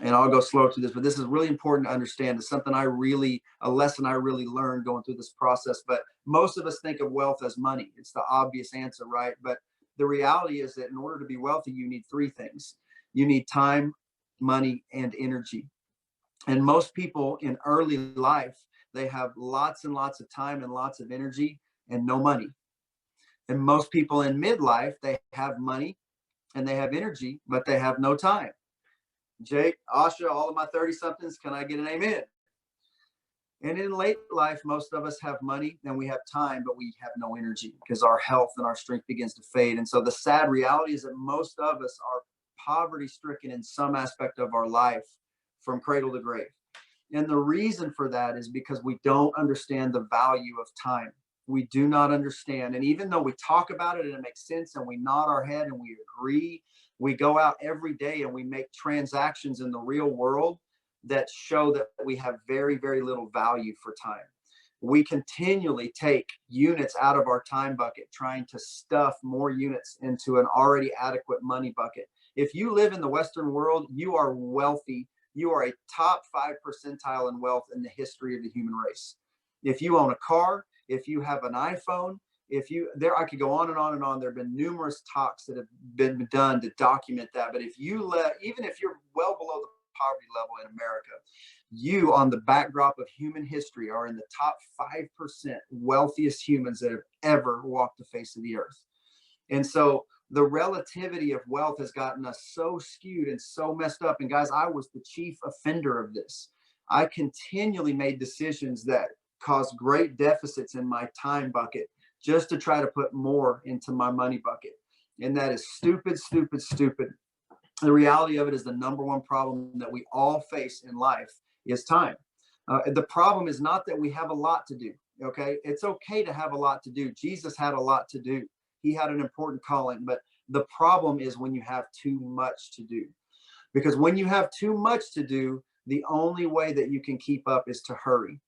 And I'll go slow through this, but this is really important to understand. It's something a lesson I really learned going through this process. But most of us think of wealth as money. It's the obvious answer, right? But the reality is that in order to be wealthy, you need 3 things. You need time, money, and energy. And most people in early life, they have lots and lots of time and lots of energy and no money. And most people in midlife, they have money and they have energy, but they have no time. Jake, Asha, all of my 30-somethings, can I get an amen? And in late life, most of us have money and we have time, but we have no energy because our health and our strength begins to fade. And so the sad reality is that most of us are poverty stricken in some aspect of our life from cradle to grave. And the reason for that is because we don't understand the value of time. We do not understand. And even though we talk about it and it makes sense and we nod our head and we agree We go out every day and we make transactions in the real world that show that we have very, very little value for time. We continually take units out of our time bucket, trying to stuff more units into an already adequate money bucket. If you live in the Western world, you are wealthy. You are a top 5 percentile in wealth in the history of the human race. If you own a car, if you have an iPhone, I could go on and on and on. There have been numerous talks that have been done to document that. But even if you're well below the poverty level in America, you, on the backdrop of human history, are in the top 5% wealthiest humans that have ever walked the face of the earth. And so the relativity of wealth has gotten us so skewed and so messed up. And guys, I was the chief offender of this. I continually made decisions that caused great deficits in my time bucket just to try to put more into my money bucket. And that is stupid, stupid, stupid. The reality of it is the number one problem that we all face in life is time. The problem is not that we have a lot to do. Okay. It's okay to have a lot to do. Jesus had a lot to do. He had an important calling, but the problem is when you have too much to do, because when you have too much to do, the only way that you can keep up is to hurry.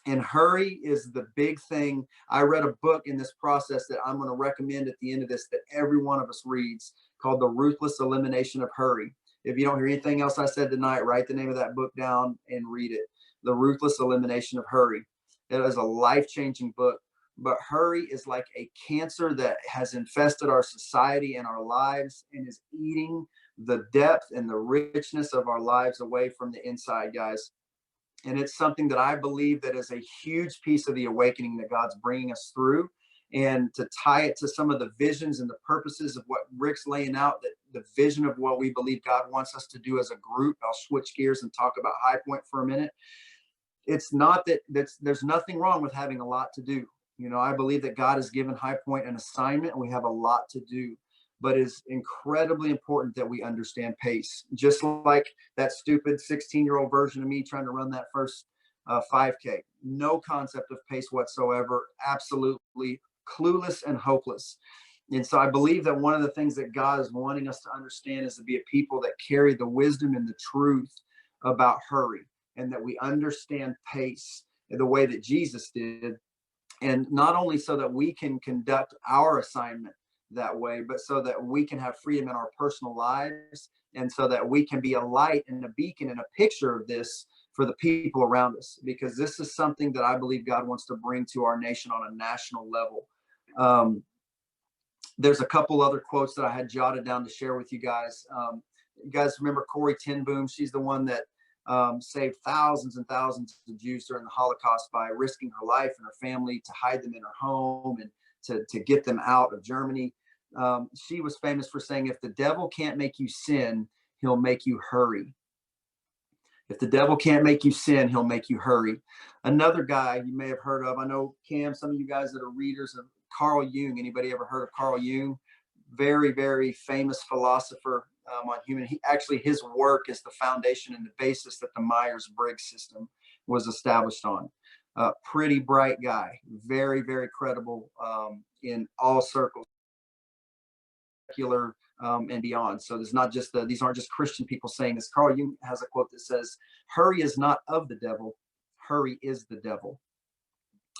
And hurry is the big thing. I read a book in this process that I'm going to recommend at the end of this that every one of us reads, called The Ruthless Elimination of Hurry. If you don't hear anything else I said tonight, write the name of that book down and read it. The Ruthless Elimination of Hurry. It is a life-changing book. But hurry is like a cancer that has infested our society and our lives and is eating the depth and the richness of our lives away from the inside, guys. And it's something that I believe that is a huge piece of the awakening that God's bringing us through. And to tie it to some of the visions and the purposes of what Rick's laying out, that the vision of what we believe God wants us to do as a group. I'll switch gears and talk about High Point for a minute. It's not that there's nothing wrong with having a lot to do. You know, I believe that God has given High Point an assignment. We have a lot to do, but it's incredibly important that we understand pace. Just like that stupid 16-year-old version of me trying to run that first 5K. No concept of pace whatsoever. Absolutely clueless and hopeless. And so I believe that one of the things that God is wanting us to understand is to be a people that carry the wisdom and the truth about hurry, and that we understand pace in the way that Jesus did. And not only so that we can conduct our assignment that way, but so that we can have freedom in our personal lives, and so that we can be a light and a beacon and a picture of this for the people around us, because this is something that I believe God wants to bring to our nation on a national level. There's a couple other quotes that I had jotted down to share with you guys. You guys remember Corrie ten Boom? She's the one that saved thousands and thousands of Jews during the Holocaust by risking her life and her family to hide them in her home and to get them out of Germany. She was famous for saying, if the devil can't make you sin, he'll make you hurry. If the devil can't make you sin, he'll make you hurry. Another guy you may have heard of, I know, Cam, some of you guys that are readers of Carl Jung. Anybody ever heard of Carl Jung? Very, very famous philosopher on human. His work is the foundation and the basis that the Myers-Briggs system was established on. Pretty bright guy, very, very credible in all circles, secular and beyond. So there's not just these aren't just Christian people saying this. Carl Jung has a quote that says, "Hurry is not of the devil, hurry is the devil."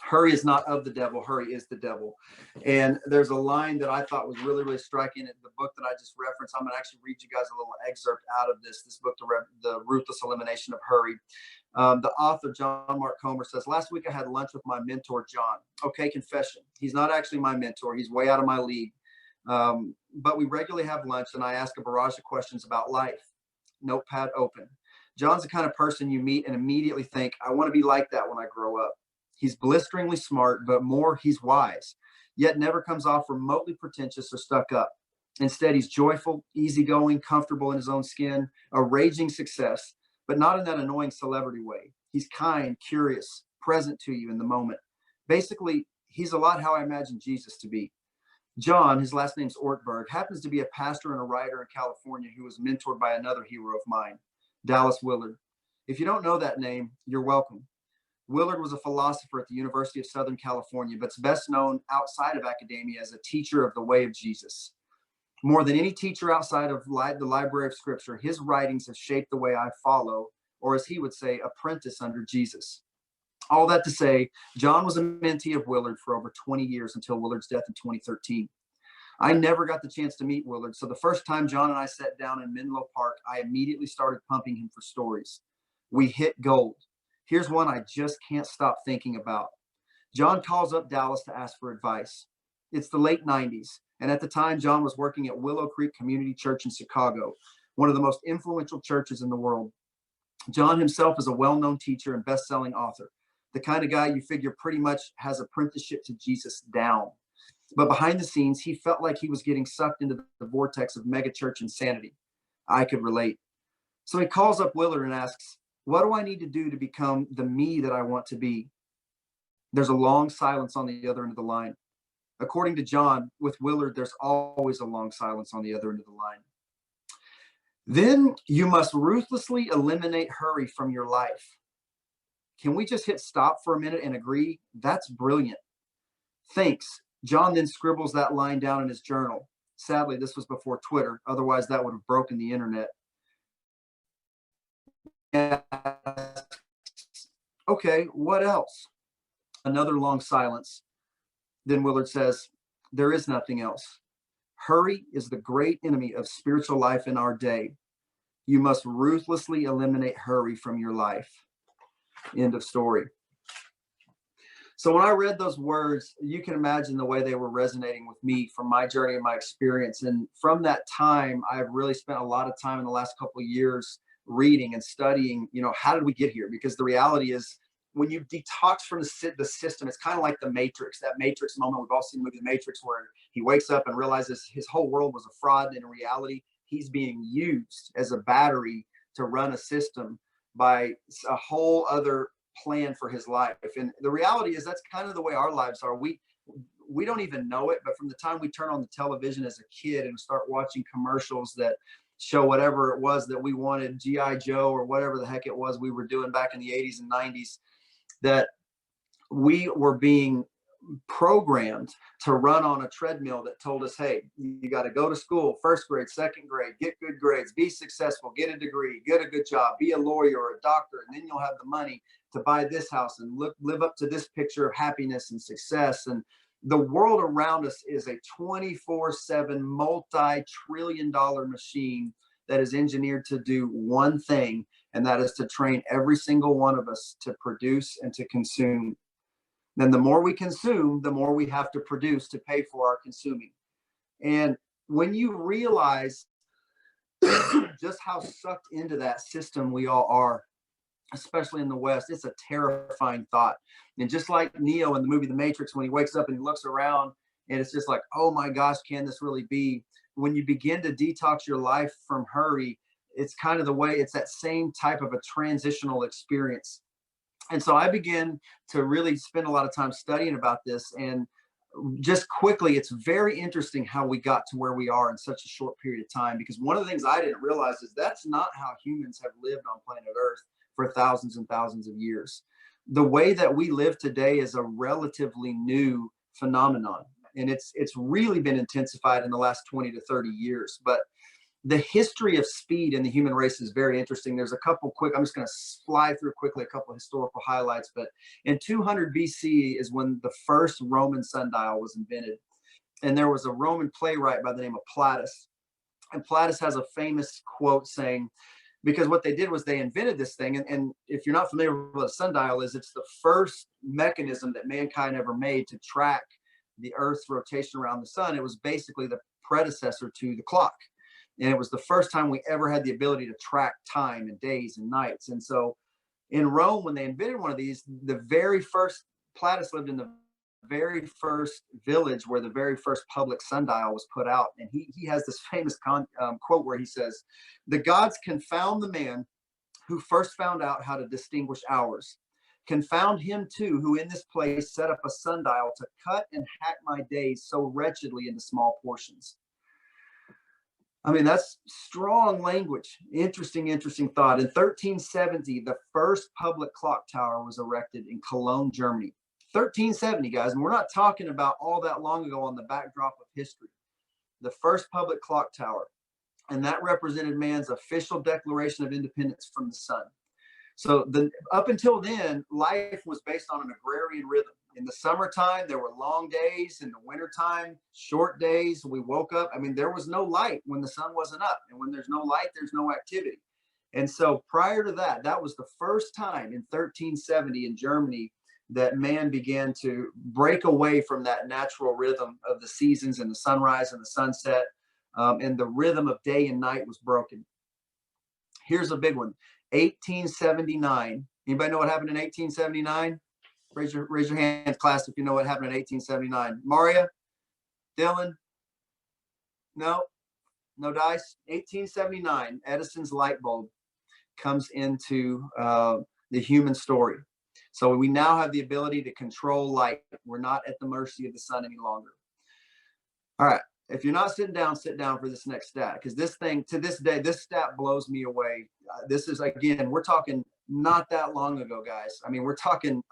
Hurry is not of the devil, hurry is the devil. And there's a line that I thought was really, really striking in the book that I just referenced. I'm going to actually read you guys a little excerpt out of this book, The Ruthless Elimination of Hurry. The author, John Mark Comer, says, "Last week I had lunch with my mentor, John." Okay, confession. He's not actually my mentor. He's way out of my league. But we regularly have lunch, and I ask a barrage of questions about life. Notepad open. John's the kind of person you meet and immediately think, I want to be like that when I grow up. He's blisteringly smart, but more, he's wise, yet never comes off remotely pretentious or stuck up. Instead, he's joyful, easygoing, comfortable in his own skin, a raging success, but not in that annoying celebrity way. He's kind, curious, present to you in the moment. Basically, he's a lot how I imagine Jesus to be. John, his last name's Ortberg, happens to be a pastor and a writer in California who was mentored by another hero of mine, Dallas Willard. If you don't know that name, you're welcome. Willard was a philosopher at the University of Southern California, but is best known outside of academia as a teacher of the way of Jesus. More than any teacher outside of the library of scripture, his writings have shaped the way I follow, or as he would say, apprentice under Jesus. All that to say, John was a mentee of Willard for over 20 years until Willard's death in 2013. I never got the chance to meet Willard, so the first time John and I sat down in Menlo Park, I immediately started pumping him for stories. We hit gold. Here's one I just can't stop thinking about. John calls up Dallas to ask for advice. It's the late 90s, and at the time, John was working at Willow Creek Community Church in Chicago, one of the most influential churches in the world. John himself is a well-known teacher and best-selling author, the kind of guy you figure pretty much has apprenticeship to Jesus down. But behind the scenes, he felt like he was getting sucked into the vortex of megachurch insanity. I could relate. So he calls up Willard and asks, what do I need to do to become the me that I want to be? There's a long silence on the other end of the line. According to John, with Willard, there's always a long silence on the other end of the line. Then you must ruthlessly eliminate hurry from your life. Can we just hit stop for a minute and agree? That's brilliant. Thanks. John then scribbles that line down in his journal. Sadly, this was before Twitter. Otherwise, that would have broken the internet. Okay, what else? Another long silence. Then Willard says, there is nothing else. Hurry is the great enemy of spiritual life in our day. You must ruthlessly eliminate hurry from your life. End of story. So when I read those words, you can imagine the way they were resonating with me from my journey and my experience. And from that time, I've really spent a lot of time in the last couple of years reading and studying, how did we get here? Because the reality is, when you detox from the system, it's kind of like the Matrix, that Matrix moment. We've all seen the movie The Matrix, where he wakes up and realizes his whole world was a fraud. And in reality, he's being used as a battery to run a system by a whole other plan for his life. And the reality is, that's kind of the way our lives are. We don't even know it, but from the time we turn on the television as a kid and start watching commercials that show whatever it was that we wanted, G.I. Joe or whatever the heck it was we were doing back in the 80s and 90s, that we were being programmed to run on a treadmill that told us, hey, you got to go to school, first grade, second grade, get good grades, be successful, get a degree, get a good job, be a lawyer or a doctor, and then you'll have the money to buy this house and live up to this picture of happiness and success. And the world around us is a 24/7 multi-trillion-dollar machine that is engineered to do one thing, and that is to train every single one of us to produce and to consume. Then the more we consume, the more we have to produce to pay for our consuming. And when you realize just how sucked into that system we all are, especially in the West, it's a terrifying thought. And just like Neo in the movie The Matrix, when he wakes up and he looks around and it's just like, oh my gosh, can this really be? When you begin to detox your life from hurry, it's kind of the way, it's that same type of a transitional experience. And so I began to really spend a lot of time studying about this. And just quickly, it's very interesting how we got to where we are in such a short period of time, because one of the things I didn't realize is that's not how humans have lived on planet Earth for thousands and thousands of years. The way that we live today is a relatively new phenomenon, and it's really been intensified in the last 20 to 30 years. But the history of speed in the human race is very interesting. There's a couple quick, I'm just going to fly through quickly a couple of historical highlights. But in 200 BC is when the first Roman sundial was invented. And there was a Roman playwright by the name of Plautus. And Plautus has a famous quote saying, because what they did was they invented this thing. And if you're not familiar with what a sundial is, it's the first mechanism that mankind ever made to track the Earth's rotation around the sun. It was basically the predecessor to the clock. And it was the first time we ever had the ability to track time and days and nights. And so in Rome, when they invented one of these, the very first, Plautus lived in the very first village where the very first public sundial was put out. And he has this famous quote where he says, "The gods confound the man who first found out how to distinguish hours. Confound him too, who in this place set up a sundial to cut and hack my days so wretchedly into small portions." I mean, that's strong language. Interesting thought. In 1370, the first public clock tower was erected in Cologne, Germany. 1370, guys, and we're not talking about all that long ago on the backdrop of history. the first public clock tower. And that represented man's official declaration of independence from the sun. So up until then, life was based on an agrarian rhythm. In the summertime, there were long days. In the wintertime, short days. We woke up. I mean, there was no light when the sun wasn't up. And when there's no light, there's no activity. And so prior to that, that was the first time in 1370 in Germany that man began to break away from that natural rhythm of the seasons and the sunrise and the sunset. And the rhythm of day and night was broken. Here's a big one. 1879. Anybody know what happened in 1879? Raise your hands, class, if you know what happened in 1879. Maria? Dylan? No dice. 1879, Edison's light bulb comes into the human story. So we now have the ability to control light. We're not at the mercy of the sun any longer. All right. If you're not sitting down, sit down for this next stat, because this thing, to this day, this stat blows me away. This is, again, we're talking not that long ago, guys. I mean, we're talking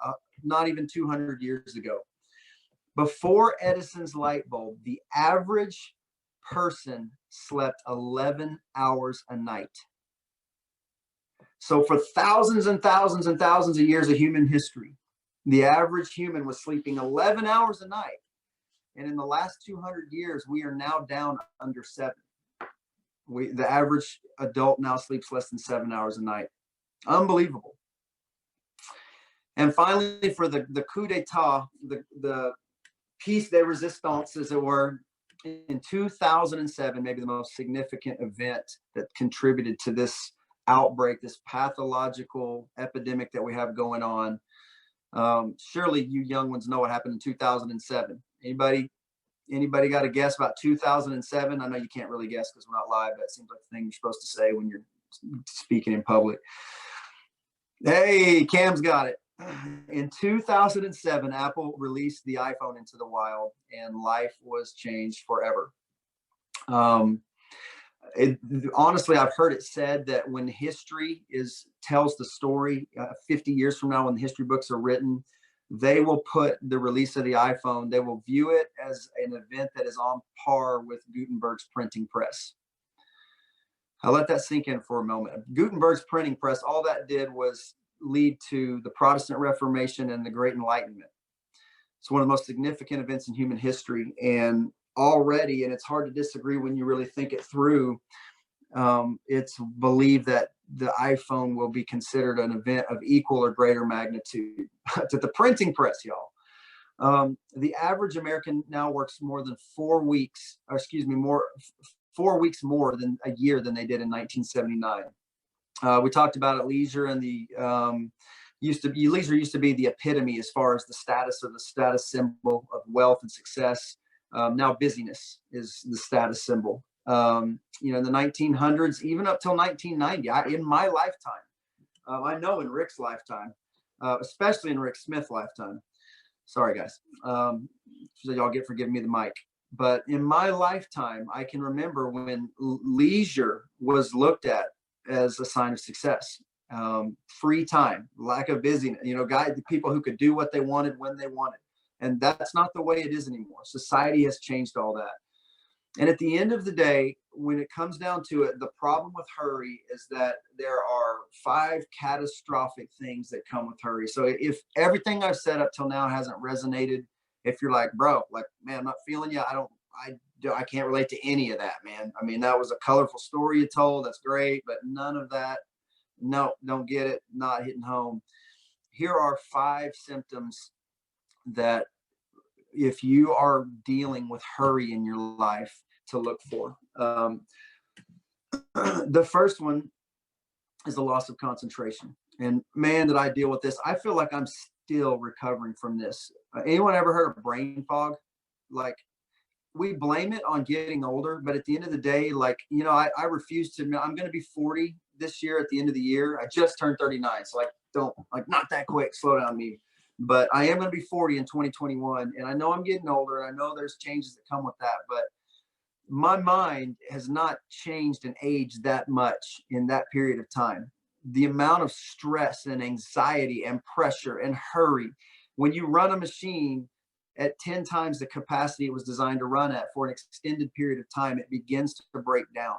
not even 200 years ago. Before Edison's light bulb, the average person slept 11 hours a night. So for thousands and thousands and thousands of years of human history, the average human was sleeping 11 hours a night. And in the last 200 years, we are now down under 7. The average adult now sleeps less than 7 hours a night. Unbelievable. And finally, for the coup d'etat, the piece de resistance, as it were, in 2007, maybe the most significant event that contributed to this outbreak, this pathological epidemic that we have going on. Surely you young ones know what happened in 2007. Anybody got a guess about 2007? I know you can't really guess because we're not live. That seems like the thing you're supposed to say when you're speaking in public. Hey, Cam's got it. In 2007, Apple released the iPhone into the wild, and life was changed forever. Honestly, I've heard it said that when history tells the story 50 years from now, when the history books are written, they will put the release of the iPhone, they will view it as an event that is on par with Gutenberg's printing press. I'll let that sink in for a moment. Gutenberg's printing press, all that did was lead to the Protestant Reformation and the Great Enlightenment. It's one of the most significant events in human history. And already, and it's hard to disagree when you really think it through, it's believed that the iPhone will be considered an event of equal or greater magnitude to the printing press, y'all. The average American now works more than 4 weeks, 4 weeks more than a year than they did in 1979. We talked about it, leisure, and leisure used to be the epitome as far as the status symbol of wealth and success. Now busyness is the status symbol. In the 1900s, even up till 1990, in my lifetime, I know in Rick's lifetime, especially in Rick Smith's lifetime. Sorry, guys. So y'all forgive me the mic. But in my lifetime, I can remember when leisure was looked at as a sign of success. Free time, lack of busyness, the people who could do what they wanted when they wanted. And that's not the way it is anymore. Society has changed all that. And at the end of the day, when it comes down to it, the problem with hurry is that there are 5 catastrophic things that come with hurry. So if everything I've said up till now hasn't resonated, if you're like, bro, man, I'm not feeling you, I can't relate to any of that, man. I mean, that was a colorful story you told. That's great, but none of that. No, don't get it. Not hitting home. Here are 5 symptoms that if you are dealing with hurry in your life to look for. The first one is the loss of concentration. And man, did I deal with this. I feel like I'm still recovering from this. Anyone ever heard of brain fog? We blame it on getting older, but at the end of the day, I refuse to admit I'm going to be 40 this year at the end of the year. I just turned 39. So not that quick, slow down me. But I am going to be 40 in 2021. And I know I'm getting older. I know there's changes that come with that, but my mind has not changed and aged that much in that period of time. The amount of stress and anxiety and pressure and hurry when you run a machine at 10 times the capacity it was designed to run at for an extended period of time, it begins to break down.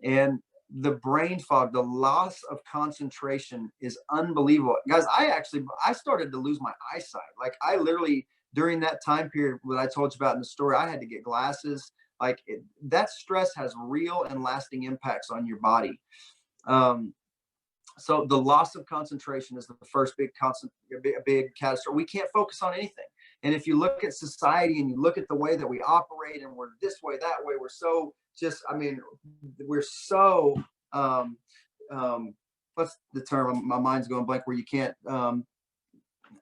And the brain fog, the loss of concentration is unbelievable. Guys, I started to lose my eyesight. Like I literally, during that time period that I told you about in the story, I had to get glasses. That stress has real and lasting impacts on your body. So the loss of concentration is the first big catastrophe. We can't focus on anything. And if you look at society and you look at the way that we operate, and we're this way, that way, we're so we're so what's the term? My mind's going blank, where you can't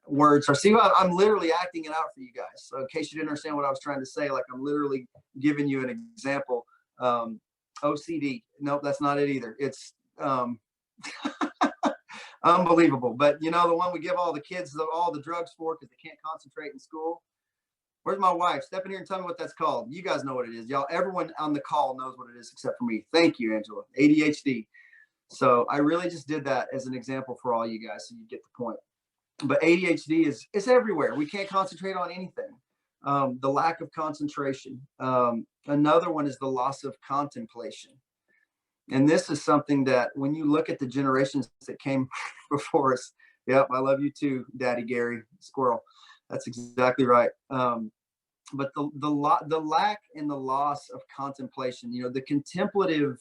words. Or see, I'm literally acting it out for you guys. So in case you didn't understand what I was trying to say, like I'm literally giving you an example. OCD. Nope, that's not it either. It's unbelievable. But the one we give all the kids all the drugs for because they can't concentrate in school. Where's my wife? Step in here and tell me what that's called. You guys know what it is. Y'all, everyone on the call knows what it is except for me. Thank you, Angela. ADHD. So I really just did that as an example for all you guys so you get the point. But ADHD is everywhere. We can't concentrate on anything. The lack of concentration. Another one is the loss of contemplation. And this is something that when you look at the generations that came before us, yep, I love you too, Daddy Gary Squirrel. That's exactly right. But the lack and the loss of contemplation, the contemplative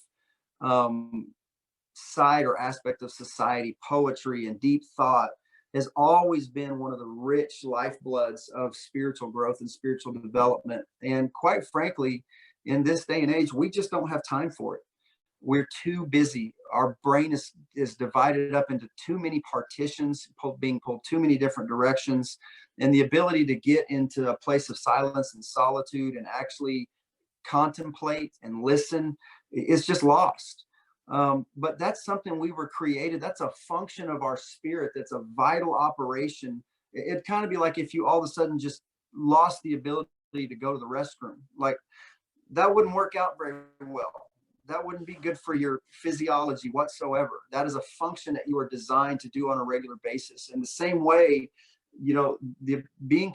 side or aspect of society, poetry and deep thought, has always been one of the rich lifebloods of spiritual growth and spiritual development. And quite frankly, in this day and age, we just don't have time for it. We're too busy. Our brain is divided up into too many partitions, being pulled too many different directions. And the ability to get into a place of silence and solitude and actually contemplate and listen is just lost. But that's something we were created. That's a function of our spirit. That's a vital operation. It'd kind of be like if you all of a sudden just lost the ability to go to the restroom. Like that wouldn't work out very well. That wouldn't be good for your physiology whatsoever. That is a function that you are designed to do on a regular basis. In the same way, the being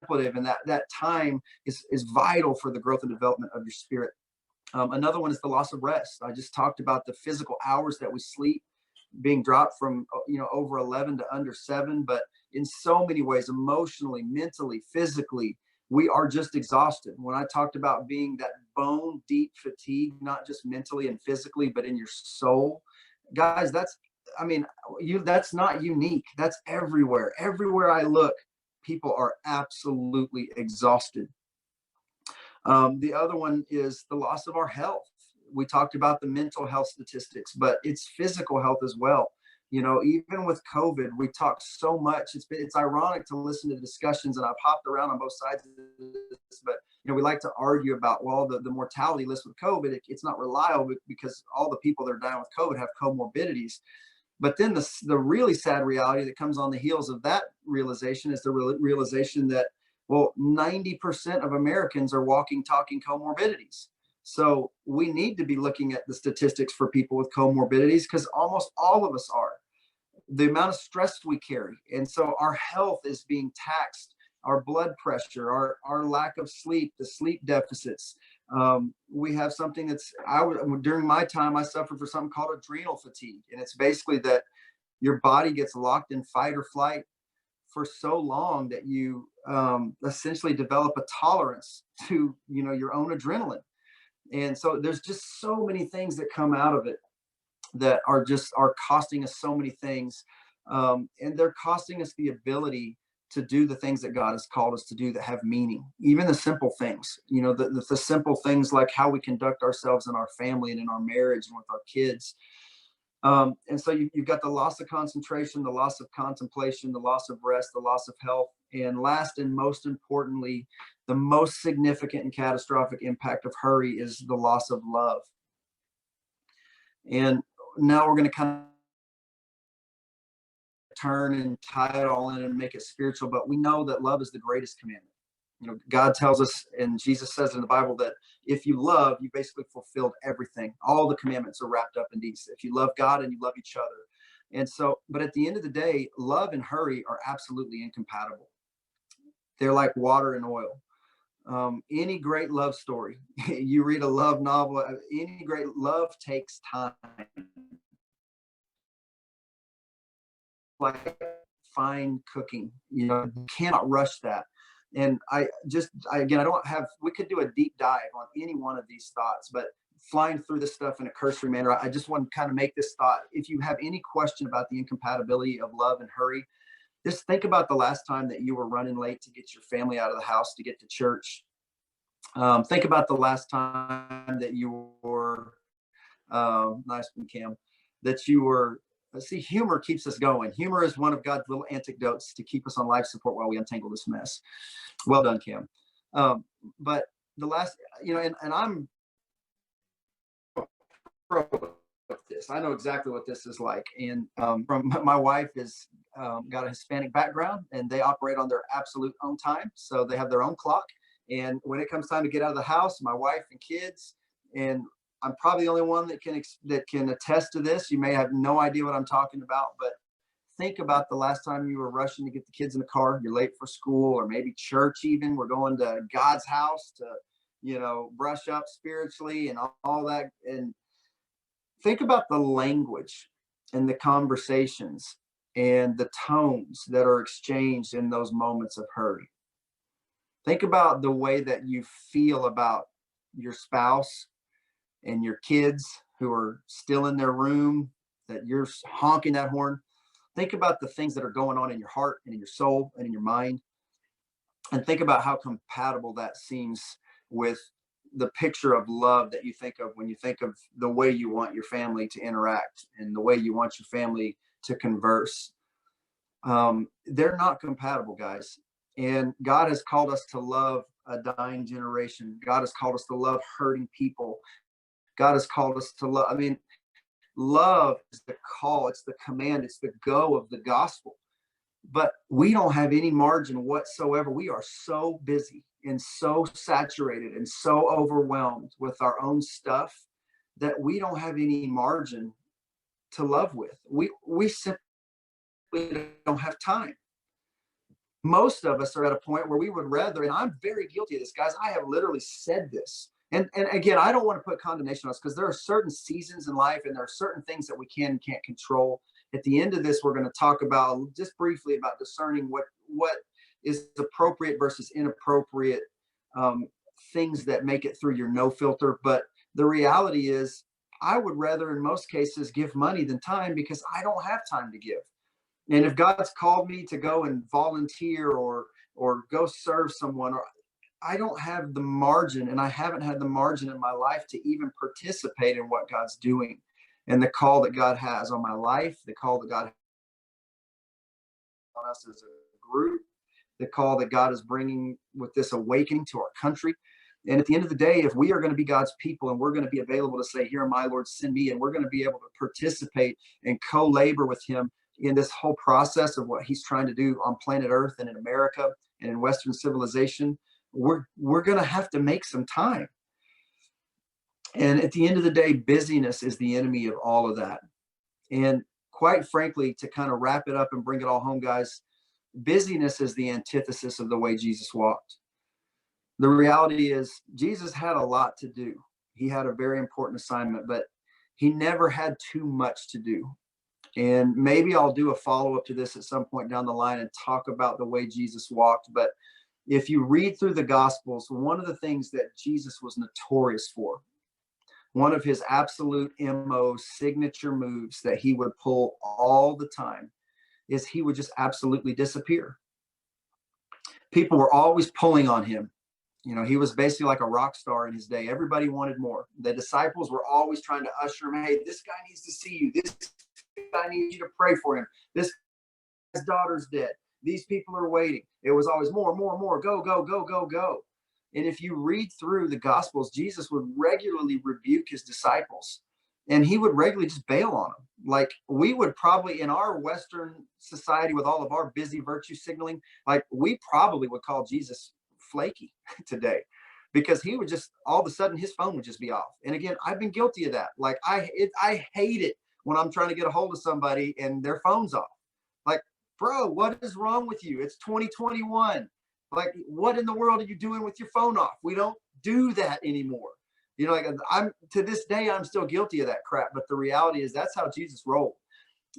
contemplative and that time is vital for the growth and development of your spirit. Another one is the loss of rest. I just talked about the physical hours that we sleep being dropped from over 11 to under 7, but in so many ways, emotionally, mentally, physically, we are just exhausted. When I talked about being that bone deep fatigue, not just mentally and physically, but in your soul, guys, that's not unique. That's everywhere. Everywhere I look, people are absolutely exhausted. The other one is the loss of our health. We talked about the mental health statistics, but it's physical health as well. Even with COVID, we talked so much. It's ironic to listen to discussions, and I've hopped around on both sides of this, but we like to argue about, well, the mortality list with COVID, it's not reliable because all the people that are dying with COVID have comorbidities. But then the really sad reality that comes on the heels of that realization is the realization that, well, 90% of Americans are walking, talking comorbidities. So we need to be looking at the statistics for people with comorbidities because almost all of us are. The amount of stress we carry. And so our health is being taxed, our blood pressure, our lack of sleep, the sleep deficits. We have something during my time, I suffered from something called adrenal fatigue. And it's basically that your body gets locked in fight or flight for so long that you essentially develop a tolerance to, your own adrenaline. And so there's just so many things that come out of it that are costing us so many things. And they're costing us the ability to do the things that God has called us to do that have meaning. Even the simple things, the simple things like how we conduct ourselves in our family and in our marriage and with our kids. And so you've got the loss of concentration, the loss of contemplation, the loss of rest, the loss of health. And last and most importantly, the most significant and catastrophic impact of hurry is the loss of love. And now we're going to kind of turn and tie it all in and make it spiritual, but we know that love is the greatest commandment. God tells us, and Jesus says in the Bible, that if you love, you basically fulfilled everything. All the commandments are wrapped up in these. If you love God and you love each other. And so, but at the end of the day, love and hurry are absolutely incompatible. They're like water and oil. Any great love story, you read a love novel, any great love takes time. Like fine cooking, you cannot rush that. And again, I don't have, we could do a deep dive on any one of these thoughts, but flying through this stuff in a cursory manner, I just want to kind of make this thought. If you have any question about the incompatibility of love and hurry, just think about the last time that you were running late to get your family out of the house to get to church. Think about the last time that you were, nice one, Cam, that you were, see, humor keeps us going. Humor is one of God's little antidotes to keep us on life support while we untangle this mess. Well done, Cam. But the last, and I'm pro with this. I know exactly what this is like. And from my wife is got a Hispanic background, and they operate on their absolute own time. So they have their own clock. And when it comes time to get out of the house, my wife and kids, and I'm probably the only one that can attest to this. You may have no idea what I'm talking about, but think about the last time you were rushing to get the kids in the car. You're late for school, or maybe church even. We're going to God's house to, brush up spiritually and all that. And think about the language and the conversations and the tones that are exchanged in those moments of hurry. Think about the way that you feel about your spouse and your kids who are still in their room, that you're honking that horn. Think about the things that are going on in your heart and in your soul and in your mind. And think about how compatible that seems with the picture of love that you think of when you think of the way you want your family to interact and the way you want your family to converse. They're not compatible, guys. And God has called us to love a dying generation. God has called us to love hurting people. God has called us to love. I mean, love is the call. It's the command. It's the go of the gospel. But we don't have any margin whatsoever. We are so busy and so saturated and so overwhelmed with our own stuff that we don't have any margin to love with. We simply don't have time. Most of us are at a point where we would rather, and I'm very guilty of this, guys. I have literally said this. And again, I don't want to put condemnation on us, because there are certain seasons in life and there are certain things that we can and can't control. At the end of this, we're going to talk about just briefly about discerning what is appropriate versus inappropriate things that make it through your no filter. But the reality is, I would rather in most cases give money than time, because I don't have time to give. And if God's called me to go and volunteer or go serve someone, or I don't have the margin, and I haven't had the margin in my life to even participate in what God's doing and the call that God has on my life, the call that God has on us as a group, the call that God is bringing with this awakening to our country. And at the end of the day, if we are going to be God's people and we're going to be available to say, "Here, my Lord, send me," and we're going to be able to participate and co-labor with him in this whole process of what he's trying to do on planet Earth and in America and in Western civilization, we're going to have to make some time. And at the end of the day, busyness is the enemy of all of that. And quite frankly, to kind of wrap it up and bring it all home, guys, busyness is the antithesis of the way Jesus walked. The reality is, Jesus had a lot to do. He had a very important assignment, but he never had too much to do. And maybe I'll do a follow-up to this at some point down the line and talk about the way Jesus walked. But if you read through the Gospels, one of the things that Jesus was notorious for, one of his absolute MO signature moves that he would pull all the time, is he would just absolutely disappear. People were always pulling on him. He was basically like a rock star in his day. Everybody wanted more. The disciples were always trying to usher him. "Hey, this guy needs to see you. This guy needs you to pray for him. This guy's daughter's dead. These people are waiting." It was always more, more, more. Go, go, go, go, go. And if you read through the Gospels, Jesus would regularly rebuke his disciples, and he would regularly just bail on them. Like, we would probably, in our Western society, with all of our busy virtue signaling, like, we probably would call Jesus flaky today, because he would just, all of a sudden, his phone would just be off. And again, I've been guilty of that. Like, I hate it when I'm trying to get a hold of somebody and their phone's off. Like, bro, what is wrong with you? It's 2021. Like, what in the world are you doing with your phone off? We don't do that anymore. You know, like, I'm to this day, I'm still guilty of that crap. But the reality is that's how Jesus rolled.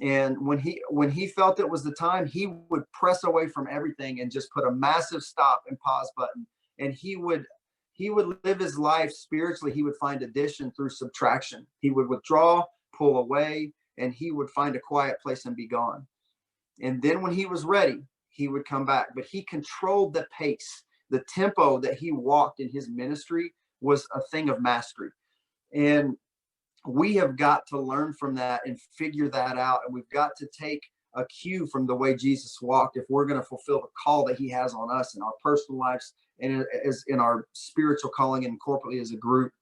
And when he felt it was the time, he would press away from everything and just put a massive stop and pause button. And he would live his life spiritually. He would find addition through subtraction. He would withdraw, pull away, and he would find a quiet place and be gone. And then when he was ready, he would come back. But he controlled the pace. The tempo that he walked in his ministry was a thing of mastery. And we have got to learn from that and figure that out. And we've got to take a cue from the way Jesus walked if we're going to fulfill the call that he has on us in our personal lives and as in our spiritual calling and corporately as a group.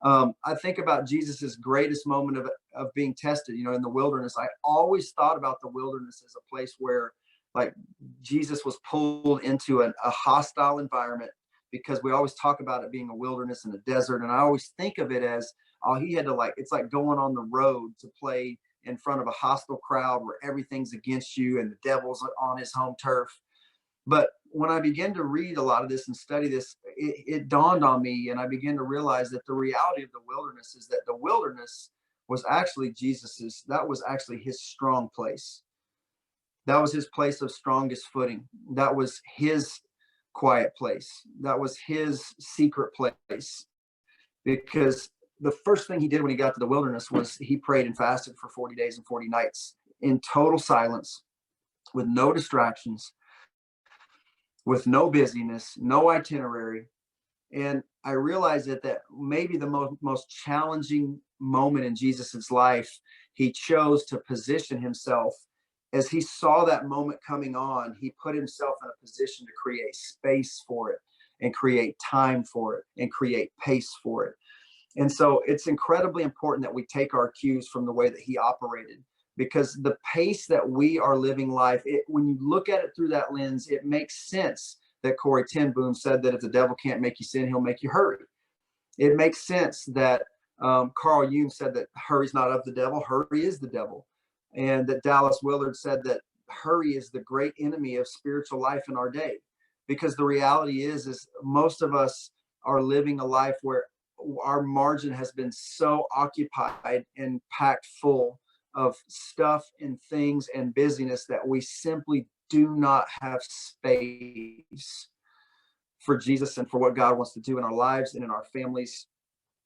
I think about Jesus's greatest moment of being tested, you know, in the wilderness. I always thought about the wilderness as a place where, like, Jesus was pulled into a hostile environment, because we always talk about it being a wilderness and a desert. And I always think of it as, oh, he had to, like, it's like going on the road to play in front of a hostile crowd where everything's against you and the devil's on his home turf. But when I began to read a lot of this and study this, it dawned on me, and I began to realize that the reality of the wilderness is that the wilderness was actually that was actually his strong place. That was his place of strongest footing. That was his quiet place. That was his secret place. Because the first thing he did when he got to the wilderness was he prayed and fasted for 40 days and 40 nights in total silence, with no distractions, with no busyness, no itinerary. And I realized that maybe the most challenging moment in Jesus's life, he chose to position himself. As he saw that moment coming on, he put himself in a position to create space for it and create time for it and create pace for it. And so it's incredibly important that we take our cues from the way that he operated, because the pace that we are living life, when you look at it through that lens, it makes sense that Corrie ten Boom said that if the devil can't make you sin, he'll make you hurry. It makes sense that Carl Jung said that hurry's not of the devil, hurry is the devil. And that Dallas Willard said that hurry is the great enemy of spiritual life in our day. Because the reality is most of us are living a life where our margin has been so occupied and packed full of stuff and things and busyness that we simply do not have space for Jesus and for what God wants to do in our lives and in our families.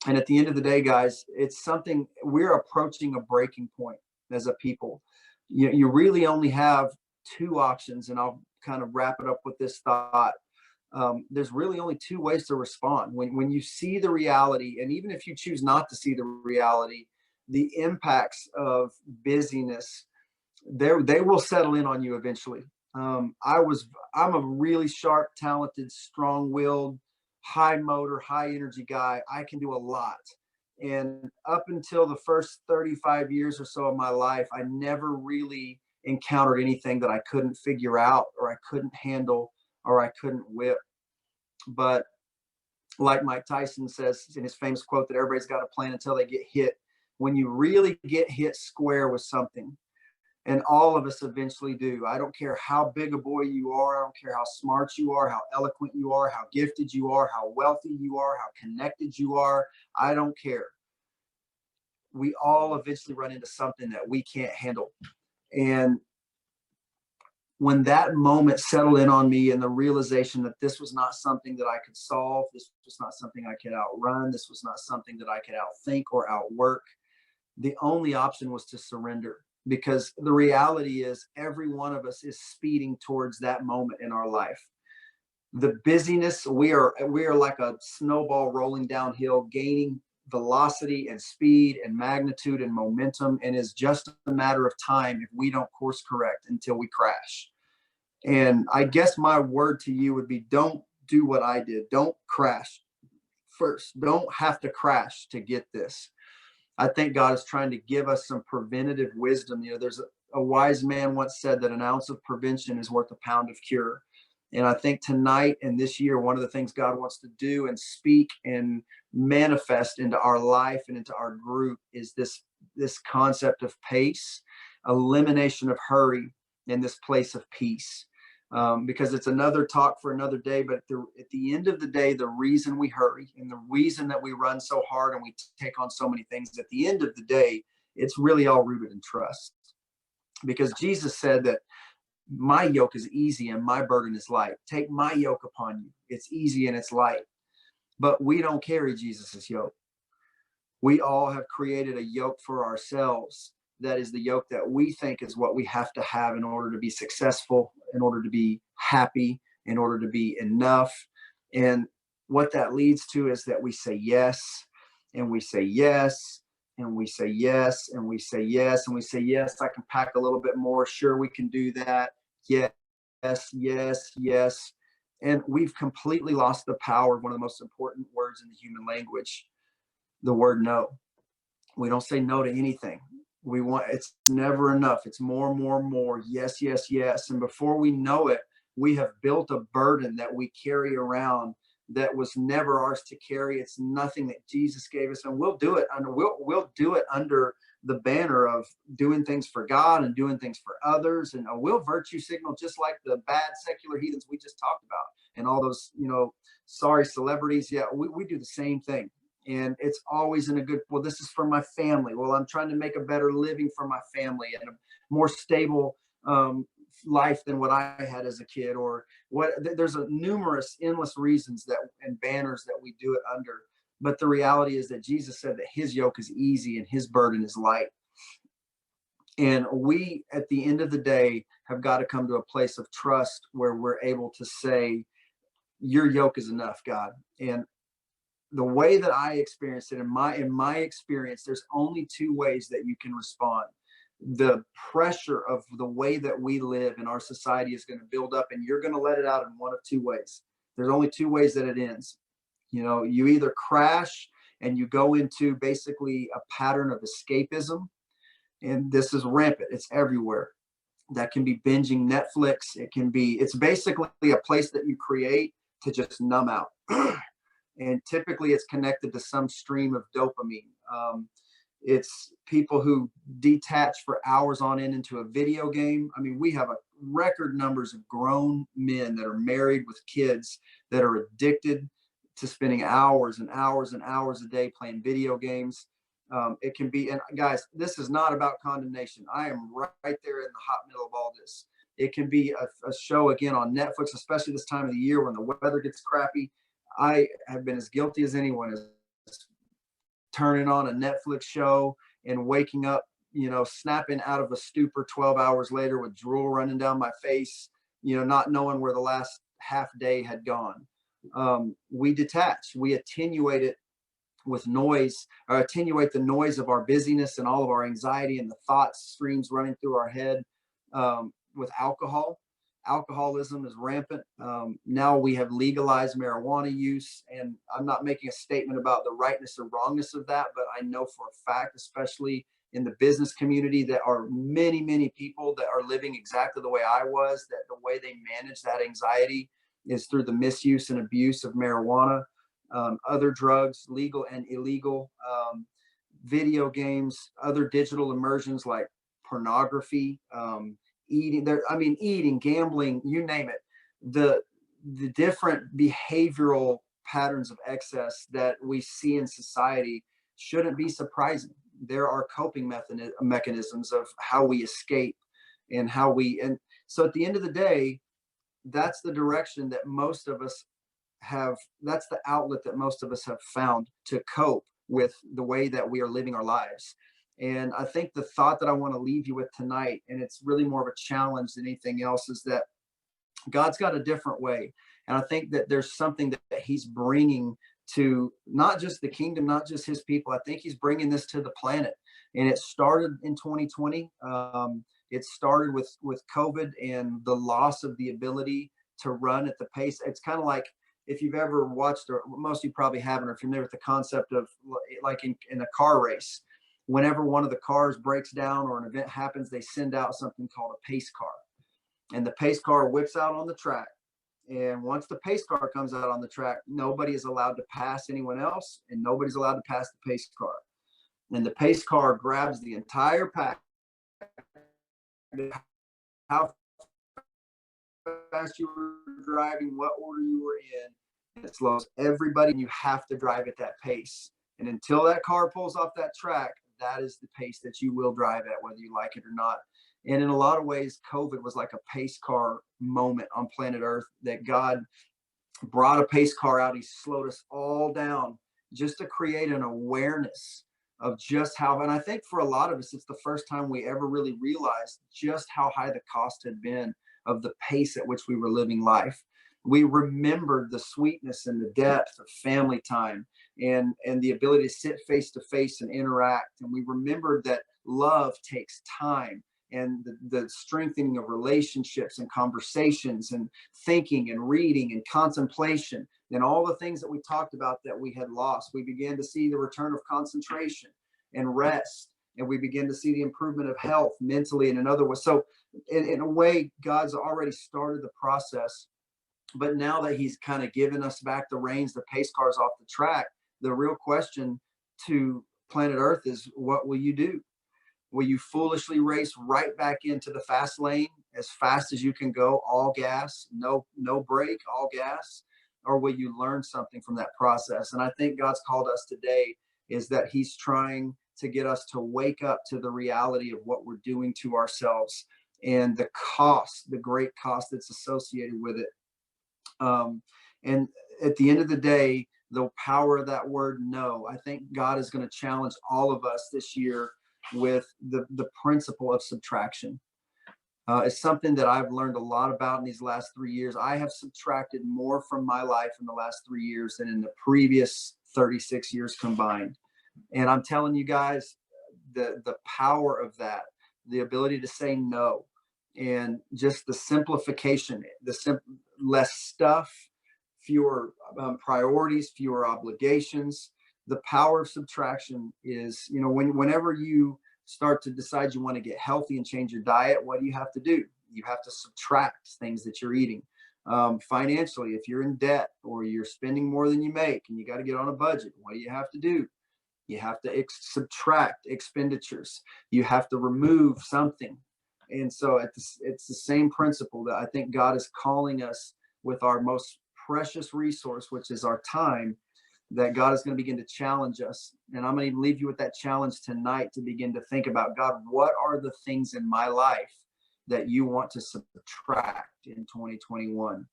And at the end of the day, guys, it's something, we're approaching a breaking point as a people. You really only have two options, and I'll kind of wrap it up with this thought. There's really only two ways to respond. When you see the reality, and even if you choose not to see the reality, the impacts of busyness, they will settle in on you eventually. I'm a really sharp, talented, strong-willed, high motor, high energy guy. I can do a lot. And up until the first 35 years or so of my life, I never really encountered anything that I couldn't figure out, or I couldn't handle, or I couldn't whip. But like Mike Tyson says in his famous quote that everybody's got a plan until they get hit. When you really get hit square with something, and all of us eventually do, I don't care how big a boy you are, I don't care how smart you are, how eloquent you are, how gifted you are, how wealthy you are, how connected you are, I don't care. We all eventually run into something that we can't handle. And when that moment settled in on me, and the realization that this was not something that I could solve, this was not something I could outrun, this was not something that I could outthink or outwork, the only option was to surrender. Because the reality is every one of us is speeding towards that moment in our life. The busyness, we are like a snowball rolling downhill, gaining velocity and speed and magnitude and momentum, and is just a matter of time if we don't course correct until we crash. And I guess my word to you would be, don't do what I did. Don't crash first. Don't have to crash to get this. I think God is trying to give us some preventative wisdom. You know, there's a wise man once said that an ounce of prevention is worth a pound of cure. And I think tonight and this year, one of the things God wants to do and speak and manifest into our life and into our group is this concept of pace, elimination of hurry, and this place of peace. because it's another talk for another day. But at the end of the day, the reason we hurry and the reason that we run so hard and we take on so many things, at the end of the day, it's really all rooted in trust. Because Jesus said that my yoke is easy and my burden is light. Take my yoke upon you. It's easy and it's light. But we don't carry Jesus's yoke. We all have created a yoke for ourselves. That is the yoke that we think is what we have to have in order to be successful, in order to be happy, in order to be enough. And what that leads to is that we say yes, and we say yes, and we say yes, and we say yes, and we say yes, I can pack a little bit more. Sure, we can do that. Yes, yes, yes. And we've completely lost the power of one of the most important words in the human language, the word no. We don't say no to anything. It's never enough. It's more, more, more. Yes, yes, yes. And before we know it, we have built a burden that we carry around that was never ours to carry. It's nothing that Jesus gave us, and we'll do it under the banner of doing things for God and doing things for others, and we'll virtue signal just like the bad secular heathens we just talked about, and all those sorry celebrities. Yeah, we do the same thing, and it's always in a good. Well, this is for my family. Well, I'm trying to make a better living for my family and a more stable life than what I had as a kid, or what. There's numerous endless reasons and banners that we do it under. But the reality is that Jesus said that his yoke is easy and his burden is light. And we, at the end of the day, have got to come to a place of trust where we're able to say, your yoke is enough, God. And the way that I experienced it, in my experience, there's only two ways that you can respond. The pressure of the way that we live in our society is going to build up, and you're going to let it out in one of two ways. There's only two ways that it ends. You either crash and you go into basically a pattern of escapism, and this is rampant. It's everywhere. That can be binging Netflix. It's basically a place that you create to just numb out. And typically it's connected to some stream of dopamine. It's people who detach for hours on end into a video game. I mean, we have a record numbers of grown men that are married with kids that are addicted to spending hours and hours and hours a day playing video games. It can be, and guys, this is not about condemnation. I am right there in the hot middle of all this. It can be a show, again, on Netflix, especially this time of the year when the weather gets crappy. I have been as guilty as anyone as turning on a Netflix show and waking up, snapping out of a stupor 12 hours later with drool running down my face, not knowing where the last half day had gone. We detach, we attenuate it with noise, or attenuate the noise of our busyness and all of our anxiety and the thoughts streams running through our head with alcohol. Alcoholism is rampant. Now we have legalized marijuana use, and I'm not making a statement about the rightness or wrongness of that, but I know for a fact, especially in the business community, that are many, many people that are living exactly the way I was, that the way they manage that anxiety is through the misuse and abuse of marijuana, other drugs, legal and illegal, video games, other digital immersions like pornography, eating, gambling, you name it. The different behavioral patterns of excess that we see in society shouldn't be surprising. There are coping mechanisms of how we escape and so at the end of the day, that's the direction that most of us have. That's the outlet that most of us have found to cope with the way that we are living our lives. And I think the thought that I want to leave you with tonight, and it's really more of a challenge than anything else, is that God's got a different way. And I think that there's something that he's bringing to not just the kingdom, not just his people. I think he's bringing this to the planet. And it started in 2020. It started with COVID and the loss of the ability to run at the pace. It's kind of like, if you've ever watched, or most of you probably haven't, or if you're familiar with the concept of like in a car race, whenever one of the cars breaks down or an event happens, they send out something called a pace car. And the pace car whips out on the track. And once the pace car comes out on the track, nobody is allowed to pass anyone else, and nobody's allowed to pass the pace car. And the pace car grabs the entire pack. How fast you were driving, what order you were in. It slows everybody, and you have to drive at that pace. And until that car pulls off that track, that is the pace that you will drive at, whether you like it or not. And in a lot of ways, COVID was like a pace car moment on planet Earth, that God brought a pace car out. He slowed us all down just to create an awareness of just how, and I think for a lot of us, it's the first time we ever really realized just how high the cost had been of the pace at which we were living life. We remembered the sweetness and the depth of family time and the ability to sit face to face and interact. And we remembered that love takes time, and the strengthening of relationships and conversations and thinking and reading and contemplation and all the things that we talked about that we had lost. We began to see the return of concentration and rest, and we began to see the improvement of health mentally and in other ways. So in a way, God's already started the process, but now that he's kind of given us back the reins, the pace car's off the track, the real question to planet Earth is, what will you do? Will you foolishly race right back into the fast lane as fast as you can go, all gas, no brake, all gas? Or will you learn something from that process? And I think God's called us today is that he's trying to get us to wake up to the reality of what we're doing to ourselves and the cost, the great cost that's associated with it. And at the end of the day, the power of that word no, I think God is going to challenge all of us this year with the principle of subtraction. It's something that I've learned a lot about in these last 3 years. I have subtracted more from my life in the last 3 years than in the previous 36 years combined. And I'm telling you guys, the power of that, the ability to say no, and just the simplification, less stuff, fewer priorities, fewer obligations. The power of subtraction is, whenever you start to decide you want to get healthy and change your diet, what do you have to do? You have to subtract things that you're eating. Financially, if you're in debt or you're spending more than you make and you got to get on a budget, what do you have to do? You have to subtract expenditures. You have to remove something. And so it's the same principle that I think God is calling us with our most precious resource, which is our time, that God is going to begin to challenge us. And I'm going to leave you with that challenge tonight to begin to think about, God, what are the things in my life that you want to subtract in 2021?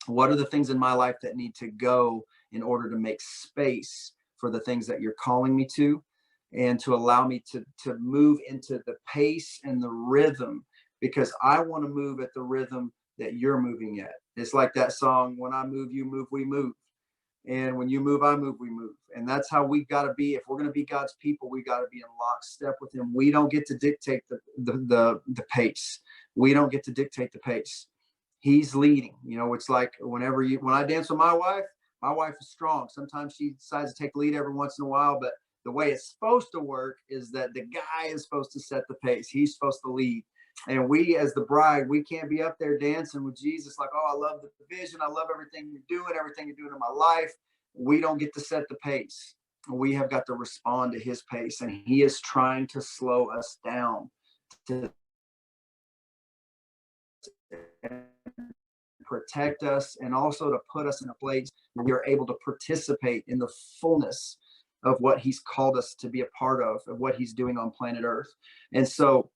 What are the things in my life that need to go in order to make space for the things that you're calling me to, and to allow me to move into the pace and the rhythm, because I want to move at the rhythm that you're moving at. It's like that song, when I move, you move, we move. And when you move, I move, we move. And that's how we've got to be. If we're going to be God's people, we got to be in lockstep with him. We don't get to dictate the pace. We don't get to dictate the pace. He's leading. It's like when I dance with my wife is strong. Sometimes she decides to take the lead every once in a while, but the way it's supposed to work is that the guy is supposed to set the pace. He's supposed to lead. And we, as the bride, we can't be up there dancing with Jesus like, oh, I love the vision. I love everything you're doing in my life. We don't get to set the pace. We have got to respond to his pace. And he is trying to slow us down to protect us, and also to put us in a place where we are able to participate in the fullness of what he's called us to be a part of what he's doing on planet Earth. And so,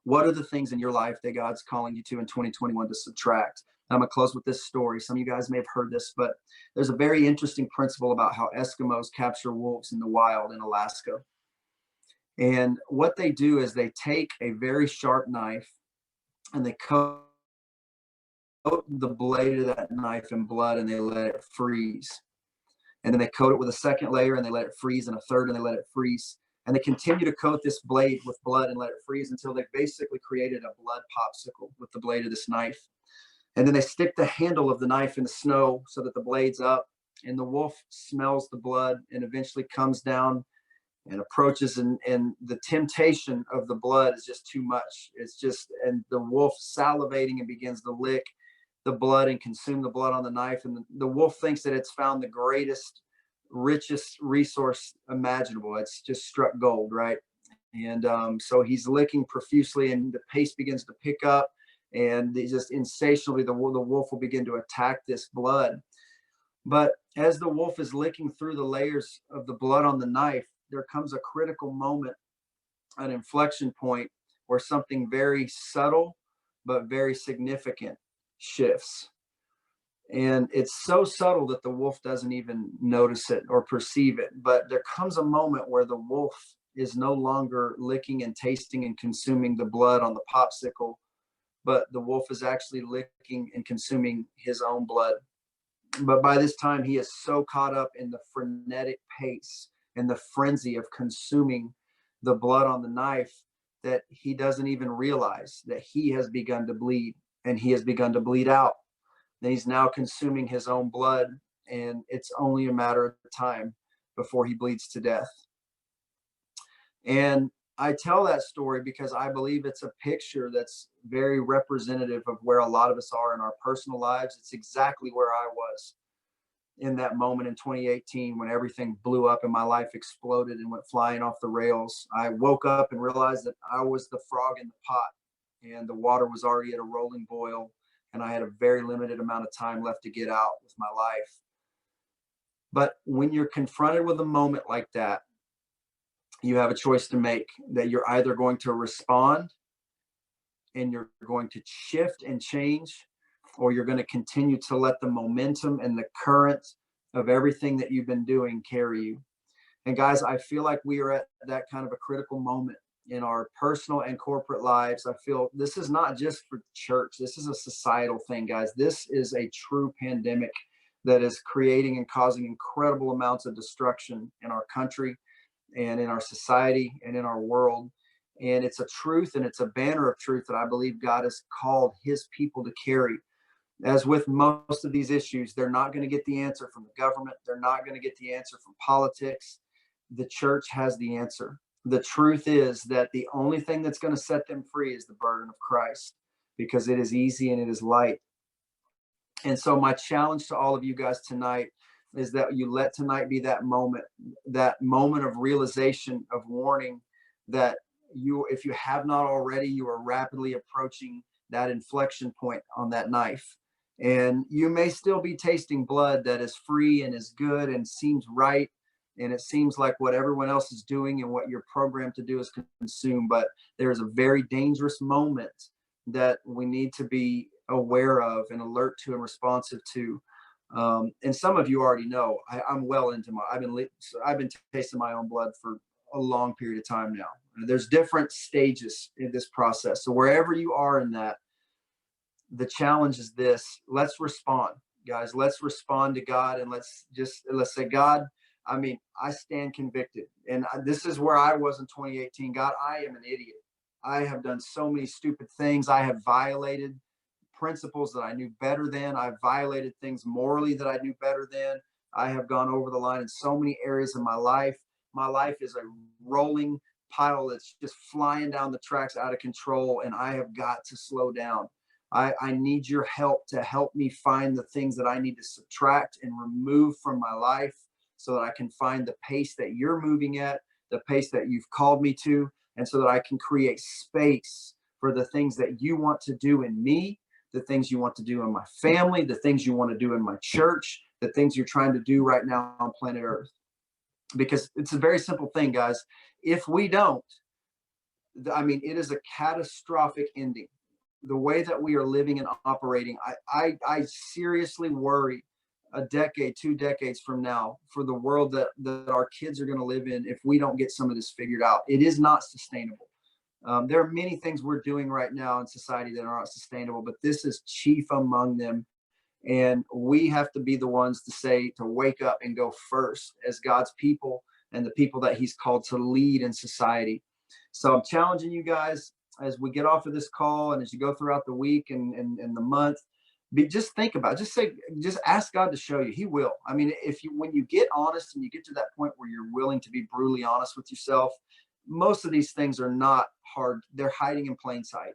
what are the things in your life that God's calling you to in 2021 to subtract? I'm going to close with this story. Some of you guys may have heard this, but there's a very interesting principle about how Eskimos capture wolves in the wild in Alaska. And what they do is they take a very sharp knife and they coat the blade of that knife in blood, and they let it freeze. And then they coat it with a second layer, and they let it freeze, and a third, and they let it freeze. And they continue to coat this blade with blood and let it freeze until they basically created a blood popsicle with the blade of this knife. And then they stick the handle of the knife in the snow so that the blade's up, and the wolf smells the blood and eventually comes down and approaches, and the temptation of the blood is just too much. And the wolf salivating and begins to lick the blood and consume the blood on the knife. And the wolf thinks that it's found the greatest, richest resource imaginable. It's just struck gold, right? And so he's licking profusely, and the pace begins to pick up, and they just insatiably, the wolf will begin to attack this blood. But as the wolf is licking through the layers of the blood on the knife, there comes a critical moment, an inflection point, where something very subtle but very significant shifts. And it's so subtle that the wolf doesn't even notice it or perceive it. But there comes a moment where the wolf is no longer licking and tasting and consuming the blood on the popsicle, but the wolf is actually licking and consuming his own blood. But by this time, he is so caught up in the frenetic pace and the frenzy of consuming the blood on the knife that he doesn't even realize that he has begun to bleed, and he has begun to bleed out. And he's now consuming his own blood, and it's only a matter of time before he bleeds to death. And I tell that story because I believe it's a picture that's very representative of where a lot of us are in our personal lives. It's exactly where I was in that moment in 2018 when everything blew up and my life exploded and went flying off the rails. I woke up and realized that I was the frog in the pot, and the water was already at a rolling boil, and I had a very limited amount of time left to get out with my life. But when you're confronted with a moment like that, you have a choice to make, that you're either going to respond and you're going to shift and change, or you're going to continue to let the momentum and the current of everything that you've been doing carry you. And guys, I feel like we are at that kind of a critical moment in our personal and corporate lives. I feel this is not just for church. This is a societal thing, guys. This is a true pandemic that is creating and causing incredible amounts of destruction in our country and in our society and in our world. And it's a truth, and it's a banner of truth that I believe God has called his people to carry. As with most of these issues, they're not going to get the answer from the government. They're not going to get the answer from politics. The church has the answer. The truth is that the only thing that's going to set them free is the burden of Christ, because it is easy and it is light. And so my challenge to all of you guys tonight is that you let tonight be that moment of realization, of warning, that you, if you have not already, you are rapidly approaching that inflection point on that knife. And you may still be tasting blood that is free and is good and seems right, and it seems like what everyone else is doing and what you're programmed to do is consume. But there is a very dangerous moment that we need to be aware of and alert to and responsive to. And some of you already know, I'm well into I've been tasting my own blood for a long period of time now. There's different stages in this process. So wherever you are in that, the challenge is this: let's respond, guys. Let's respond to God, and let's say, God, I stand convicted. And this is where I was in 2018. God, I am an idiot. I have done so many stupid things. I have violated principles that I knew better than. I've violated things morally that I knew better than. I have gone over the line in so many areas of my life. My life is a rolling pile that's just flying down the tracks out of control, and I have got to slow down. I need your help to help me find the things that I need to subtract and remove from my life, so that I can find the pace that you're moving at, the pace that you've called me to, and so that I can create space for the things that you want to do in me, the things you want to do in my family, the things you want to do in my church, the things you're trying to do right now on planet Earth. Because it's a very simple thing, guys. If we don't, it is a catastrophic ending. The way that we are living and operating, I seriously worry a decade, 2 decades from now, for the world that our kids are going to live in if we don't get some of this figured out. It is not sustainable. There are many things we're doing right now in society that are not sustainable, but this is chief among them. And we have to be the ones to wake up and go first as God's people and the people that he's called to lead in society. So I'm challenging you guys as we get off of this call, and as you go throughout the week and the month, just think about it. Just ask God to show you. He will. When you get honest and you get to that point where you're willing to be brutally honest with yourself, most of these things are not hard. They're hiding in plain sight.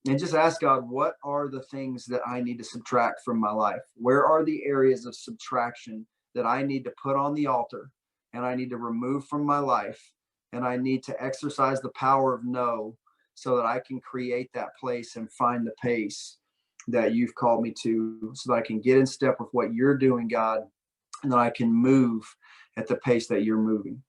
And just ask God, what are the things that I need to subtract from my life? Where are the areas of subtraction that I need to put on the altar and I need to remove from my life? And I need to exercise the power of no so that I can create that place and find the pace that you've called me to, so that I can get in step with what you're doing, God, and that I can move at the pace that you're moving.